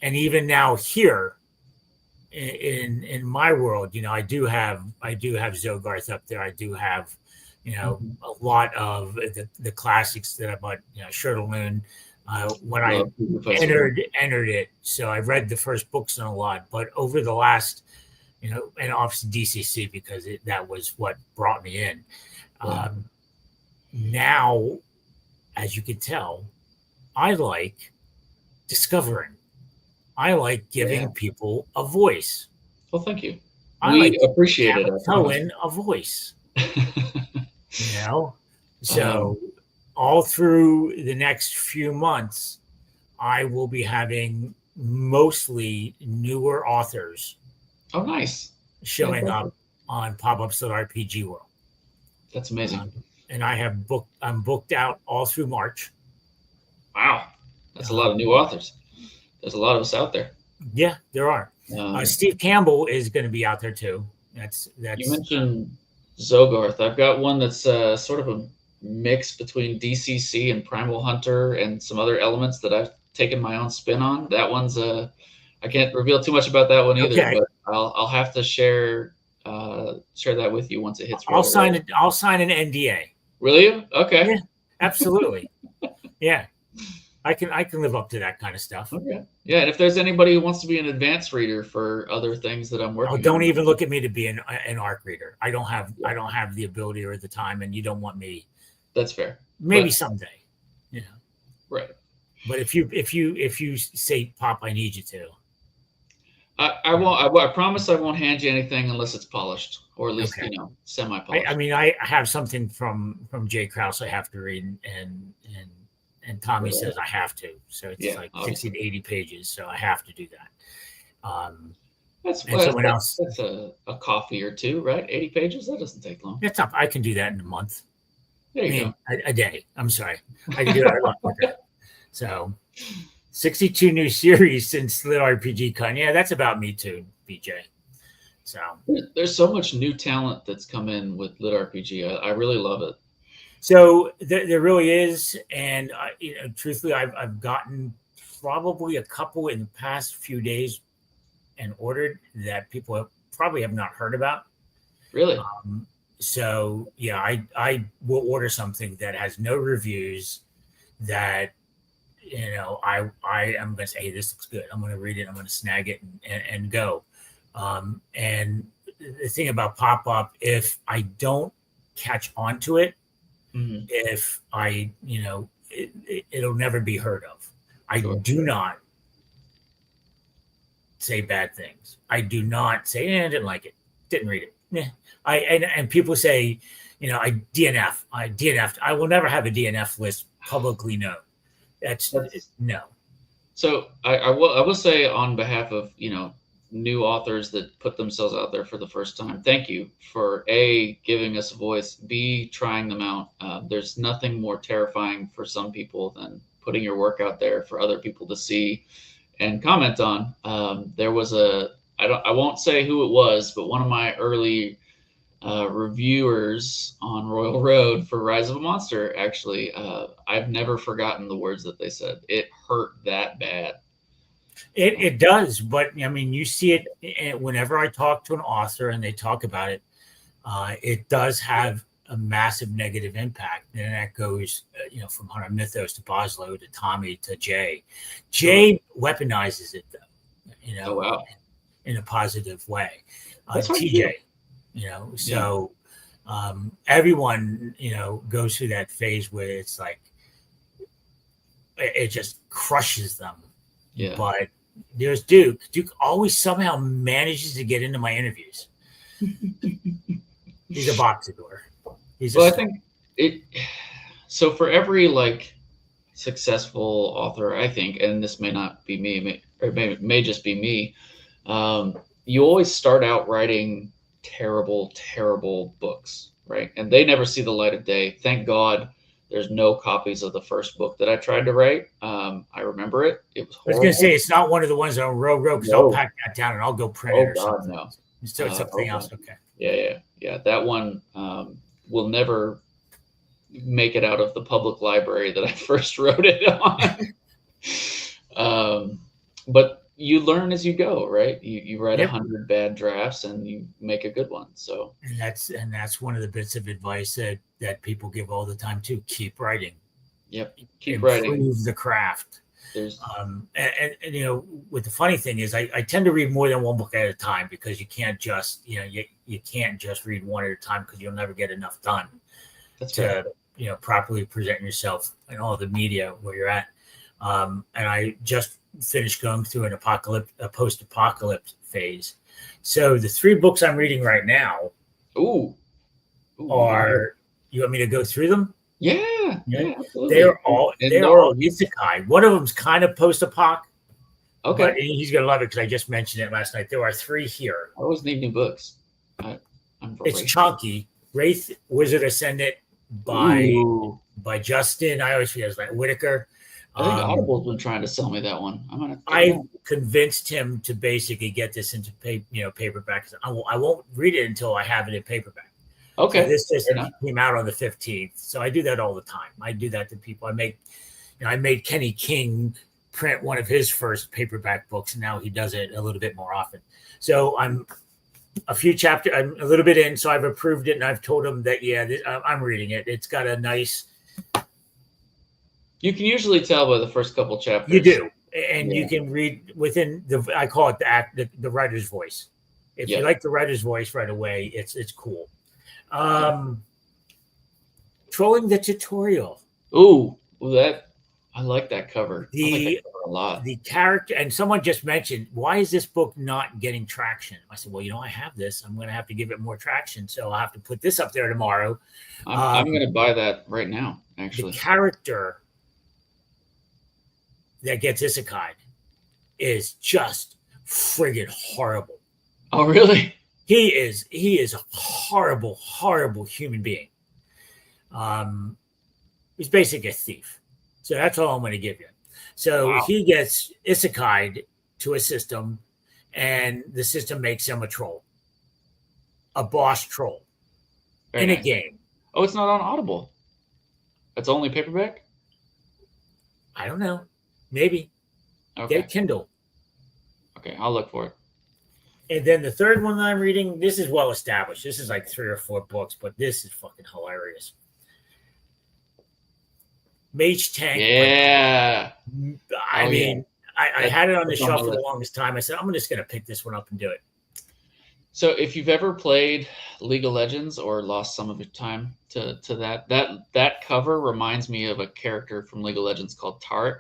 and even now here in my world, I do have Zogarth up there. I do have a lot of the classics that I bought. Shirtlemoon. When I entered it, so I've read the first books on a lot, but over the last, and obviously DCC because that was what brought me in. Now, as you can tell, I like discovering. I like giving people a voice. Well, thank you. I We like appreciate it. Kamitoan a voice. So all through the next few months, I will be having mostly newer authors. Oh, nice. Showing up on PopPop's LitRPG World. That's amazing. And I'm booked out all through March. Wow. That's a lot of new authors. There's a lot of us out there. Yeah, there are. Steve Campbell is going to be out there too. That's You mentioned Zogarth. I've got one that's sort of a mix between DCC and Primal Hunter and some other elements that I've taken my own spin on. That one's I can't reveal too much about that one either, but I'll have to share that with you once it hits. I'll sign an NDA. Will you? Okay. Yeah, absolutely. Yeah. I can live up to that kind of stuff. Okay. Yeah, and if there's anybody who wants to be an advanced reader for other things that I'm working on. Don't even look at me to be an ARC reader. I don't have the ability or the time, and you don't want me. That's fair. Maybe someday. Right. But if you say, Pop, I need you to. I won't. I promise I won't hand you anything unless it's polished, or at least semi-polished. I mean, I have something from Jay Krause I have to read, and Tommy says I have to. So it's like 60 to 80 pages, so I have to do that. That's a coffee or two, right? 80 pages. That doesn't take long. It's up. I can do that in a month. There you go. A day. I'm sorry. I can do that a lot quicker. So 62 new series since LitRPG Con. Yeah, that's about me too, BJ. So there's so much new talent that's come in with LitRPG. I really love it. So there really is, and truthfully, I've gotten probably a couple in the past few days and ordered that people probably have not heard about. Really? So yeah, I will order something that has no reviews. That I am going to say, hey, this looks good. I'm going to read it. I'm going to snag it and go. And the thing about PopPop, if I don't catch on to it, if I, it'll never be heard of. I do not say bad things. I do not say, I didn't like it, didn't read it. And people say, I DNF'd. I will never have a DNF list publicly known. That's no. So I will say on behalf of new authors that put themselves out there for the first time, thank you for A, giving us a voice, B, trying them out. There's nothing more terrifying for some people than putting your work out there for other people to see and comment on. There was I won't say who it was, but one of my early reviewers on Royal Road for Rise of a Monster, actually, I've never forgotten the words that they said. It hurt that bad. It does, but I mean, you see it whenever I talk to an author and they talk about it. It does have a massive negative impact, and that goes, from Hunter Mythos to Boslow to Tommy to Jay. Jay weaponizes it though, in a positive way. TJ, so everyone, goes through that phase where it's like it just crushes them. Yeah. But there's Duke. Duke always somehow manages to get into my interviews. He's a boxador. Well, I think it. So for every like successful author, I think, and this may not be me, or it may just be me. You always start out writing terrible, terrible books, right? And they never see the light of day. Thank God there's no copies of the first book that I tried to write. I remember it. It was horrible. I was going to say, it's not one of the ones that are row, because I'll pack that down and I'll go print it or God, something. No. So it's something else. Okay. Yeah. That one will never make it out of the public library that I first wrote it on. But you learn as you go, right? You write 100 bad drafts and you make a good one. So and that's one of the bits of advice that people give all the time too. Keep writing. Yep. Keep writing. Improve the craft. And you know, what the funny thing is, I tend to read more than one book at a time, because you can't just, you know, you can't just read one at a time, because you'll never get enough done you know, properly present yourself in all the media where you're at. And I just finished going through a post-apocalypse phase. So the 3 books I'm reading right now are, you want me to go through them? Yeah, absolutely. They're all isekai. One of them's kind of post-apoc. Okay. But he's going to love it, because I just mentioned it last night. There are 3 here. I always need new books. It's chunky. Wraith Wizard Ascendant by Justin. I always forget his name. Whitaker. I think Audible's been trying to sell me that one. I convinced him to basically get this into paperback. I won't read it until I have it in paperback. Okay. So this just came out on the 15th. So I do that all the time. I do that to people. I made Kenny King print one of his first paperback books, and now he does it a little bit more often. So I'm a little bit in, so I've approved it, and I've told him that, I'm reading it. It's got a nice... You can usually tell by the first couple chapters. You do. And you can read within I call it the writer's voice. If you like the writer's voice right away, it's cool. Trolling the Tutorial. Ooh, I like that cover. I like that cover a lot. The character, and someone just mentioned, why is this book not getting traction? I said, well, I have this. I'm going to have to give it more traction. So I'll have to put this up there tomorrow. I'm going to buy that right now, actually. The character that gets isekai'd is just friggin' horrible. Oh, really? He is a horrible, horrible human being. He's basically a thief. So that's all I'm going to give you. So he gets isekai'd to a system, and the system makes him a troll, a boss troll, in a game. Oh, it's not on Audible. It's only paperback? I don't know. Maybe. Okay. Get a Kindle. Okay, I'll look for it. And then the third one that I'm reading, this is well established. This is like 3 or 4 books, but this is fucking hilarious. Mage Tank. Yeah. I had it on the shelf for the longest time. I said, I'm just going to pick this one up and do it. So if you've ever played League of Legends or lost some of your time to that cover reminds me of a character from League of Legends called Tarek,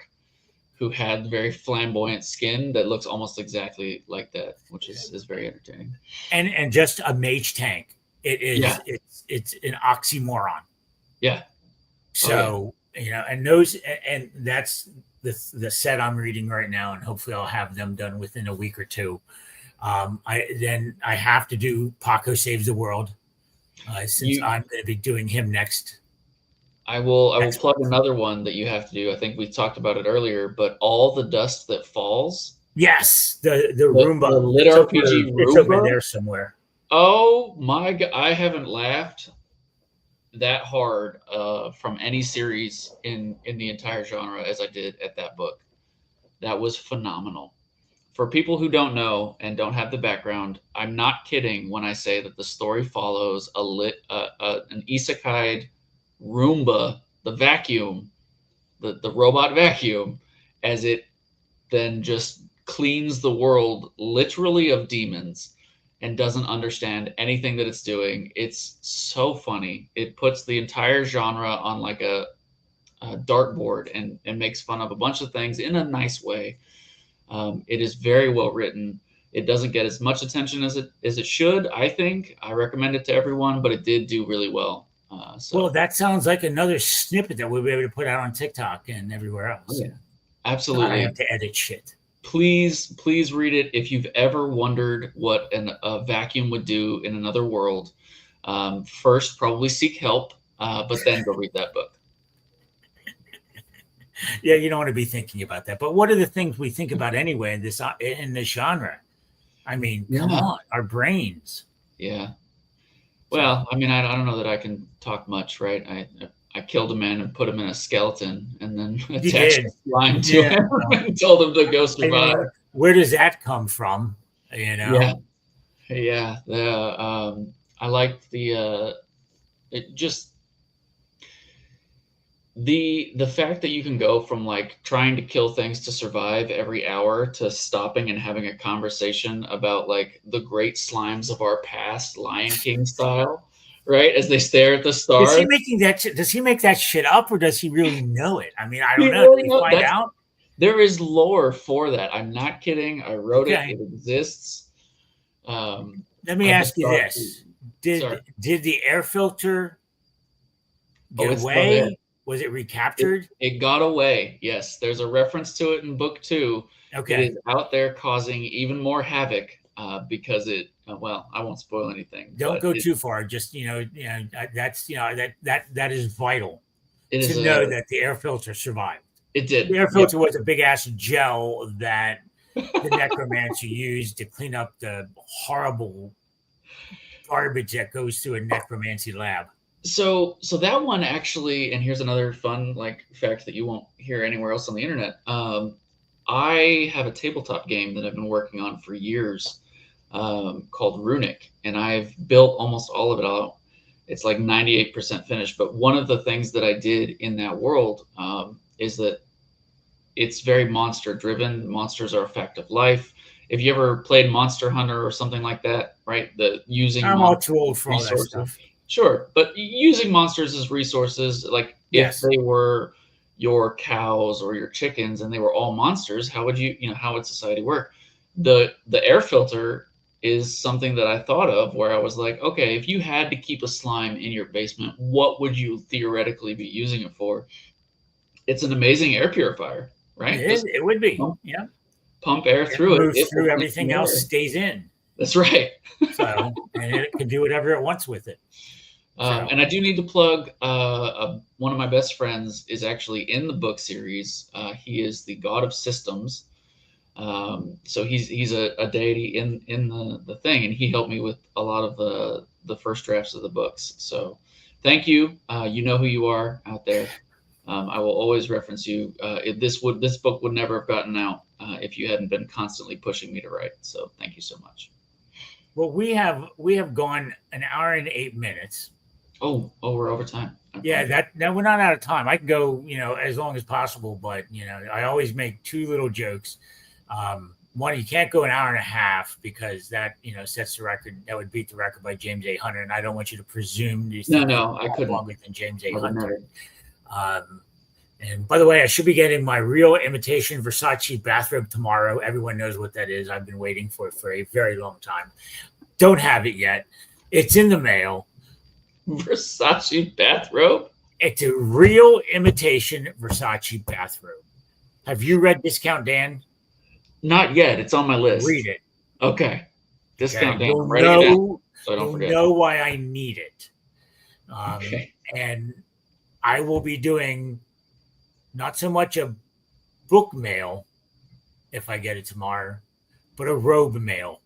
who had very flamboyant skin that looks almost exactly like that, which is very entertaining. And just a mage tank. It is it's an oxymoron. Yeah. So and that's the set I'm reading right now, and hopefully I'll have them done within a week or 2. I have to do Paco Saves the World, since I'm going to be doing him next. I will plug another one that you have to do. I think we talked about it earlier, but All the Dust That Falls. Yes, the Roomba. The LitRPG Roomba. It's over there somewhere. Oh my God. I haven't laughed that hard from any series in the entire genre as I did at that book. That was phenomenal. For people who don't know and don't have the background, I'm not kidding when I say that the story follows an isekai Roomba, the vacuum, the robot vacuum, as it then just cleans the world literally of demons and doesn't understand anything that it's doing. It's so funny. It puts the entire genre on like a dartboard and makes fun of a bunch of things in a nice way. It is very well written. It doesn't get as much attention as it should, I think. I recommend it to everyone, but it did do really well. Well, that sounds like another snippet that we'll be able to put out on TikTok and everywhere else. Oh, yeah. Absolutely. I have to edit shit. Please read it if you've ever wondered what a vacuum would do in another world. First, probably seek help, but then go read that book. Yeah, you don't want to be thinking about that. But what are the things we think about anyway in this genre? I mean, come on, our brains. Yeah. Well, I mean, I don't know that I can talk much, right? I killed a man and put him in a skeleton, and then attached a slime to him and told him to go survive. Where does that come from? Yeah. I liked the fact that you can go from like trying to kill things to survive every hour to stopping and having a conversation about like the great slimes of our past, Lion King style, right? As they stare at the stars. Does he make that shit up, or does he really know it? I mean, I don't know. Did we find out? There is lore for that. I'm not kidding. I wrote it. It exists. Let me ask you this: Did the air filter get away? Was it recaptured? It got away. Yes, there's a reference to it in book 2. Okay, it is out there causing even more havoc because it. Well, I won't spoil anything. Don't go too far. Just that's that is vital to know that the air filter survived. It did. The air filter was a big ass gel that the necromancer used to clean up the horrible garbage that goes through a necromancy lab. So that one actually, and here's another fun like fact that you won't hear anywhere else on the internet. I have a tabletop game that I've been working on for years called Runic, and I've built almost all of it out. It's like 98% finished. But one of the things that I did in that world is that it's very monster driven. Monsters are a fact of life. If you ever played Monster Hunter or something like that, right? I'm all too old for all that stuff. Sure, but using monsters as resources, like if they were your cows or your chickens and they were all monsters, how would how would society work? The air filter is something that I thought of where I was like, okay, if you had to keep a slime in your basement, what would you theoretically be using it for? It's an amazing air purifier, right? It would be, pump air through it. Moves through everything else stays in. That's right. So, and it can do whatever it wants with it. And I do need to plug one of my best friends is actually in the book series. He is the god of systems. So he's a deity in the thing, and he helped me with a lot of the first drafts of the books. So thank you. You know who you are out there. I will always reference you. This book would never have gotten out if you hadn't been constantly pushing me to write. So thank you so much. Well, we have gone an hour and 8 minutes. Oh, we're over time. Yeah, we're not out of time. I can go, as long as possible, but I always make two little jokes. One, you can't go an hour and a half because that, sets the record. That would beat the record by James A. Hunter, and I don't want you to presume No, I couldn't longer than James A. Hunter. And by the way, I should be getting my real imitation Versace bathrobe tomorrow. Everyone knows what that is. I've been waiting for it for a very long time. Don't have it yet. It's in the mail. Versace bathrobe? It's a real imitation Versace bathrobe. Have you read Discount Dan? Not yet. It's on my list. Read it. Okay. Discount Dan. You'll know why I need it. Okay. And I will be doing not so much a book mail if I get it tomorrow, but a robe mail.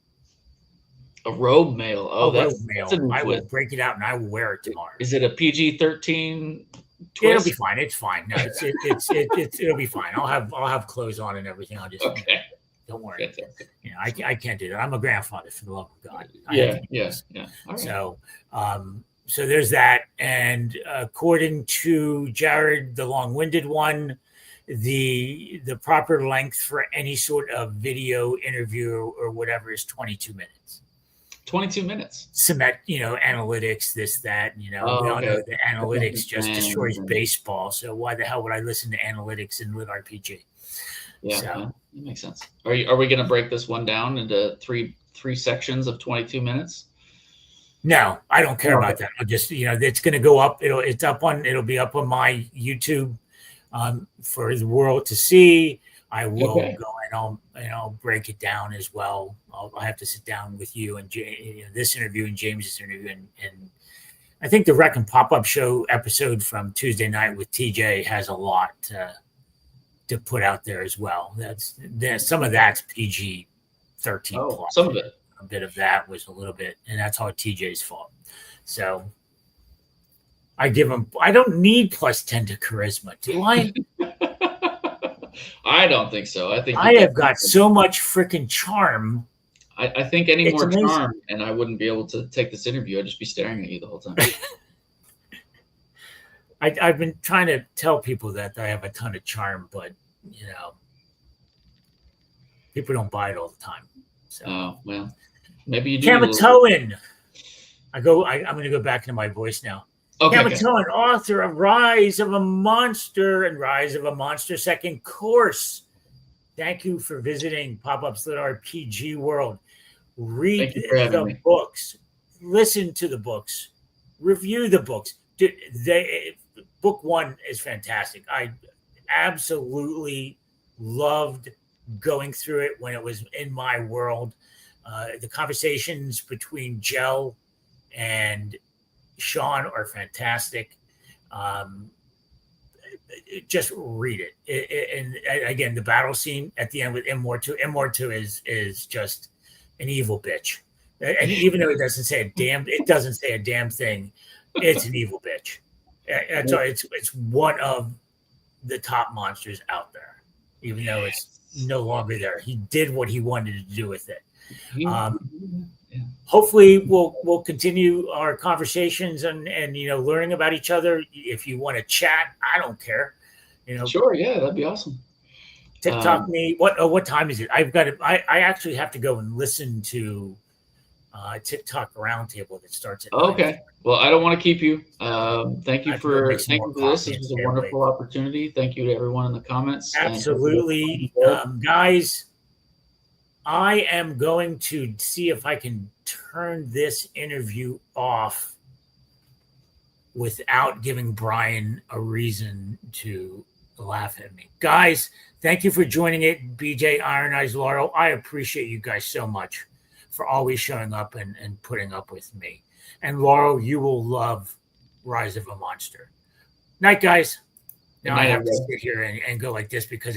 A robe mail. Oh, that's a new I will twist. break it out and I will wear it tomorrow. Is it a PG-13 twist? It'll be fine. It's fine. No, it'll be fine. I'll have clothes on and everything. I'll just don't worry. I can't do that. I'm a grandfather, for the love of God. Yeah. Right. So there's that. And according to Jared, the long-winded one, the proper length for any sort of video interview or whatever is 22 minutes. 22 minutes. Cement, analytics, this, that, we all okay. know that analytics just destroys baseball. So why the hell would I listen to analytics in LitRPG? Yeah, that makes sense. Are we going to break this one down into three sections of 22 minutes? No, I don't care about that. I'll just, it's going to go up. It'll be up on my YouTube for the world to see. I will go and I'll break it down as well. I'll have to sit down with you and this interview and James's interview, and I think the Rec and Pop-Up show episode from Tuesday night with TJ has a lot to put out there as well. Some of that's PG-13 plus. Some of it. A bit of that was a little bit, and that's all TJ's fault. So I give him. I don't need +10 to charisma, do I? I don't think so. I think I have got so much freaking charm. I think any more charm, and I wouldn't be able to take this interview. I'd just be staring at you the whole time. I've been trying to tell people that I have a ton of charm, but people don't buy it all the time. So. Oh well, maybe you do. Kamitoan. I'm going to go back into my voice now. Okay, Kamitoan, author of Rise of a Monster and Rise of a Monster Second Course. Thank you for visiting PopPop's LitRPG world. Read the books, listen to the books, review the books. Book 1 is fantastic. I absolutely loved going through it when it was in my world. The conversations between Jell and Sean are fantastic. Just read it. And again, the battle scene at the end with M2 is just an evil bitch. And even though it doesn't say a damn thing, it's an evil bitch. It's one of the top monsters out there, even though it's no longer there. He did what he wanted to do with it. Hopefully we'll continue our conversations and learning about each other. If you want to chat, I don't care. Sure, yeah, that'd be awesome. TikTok me. What time is it? I actually have to go and listen to TikTok roundtable that starts at 9. Okay. Well, I don't want to keep you. Thank you for this. This was a wonderful opportunity. Thank you to everyone in the comments. Absolutely, guys. I am going to see if I can turn this interview off without giving Brian a reason to laugh at me. Guys, thank you for joining it. BJ, Iron Eyes, Laurel, I appreciate you guys so much for always showing up and putting up with me. And Laurel, you will love Rise of a Monster. Night, guys. Now I have to sit here and go like this because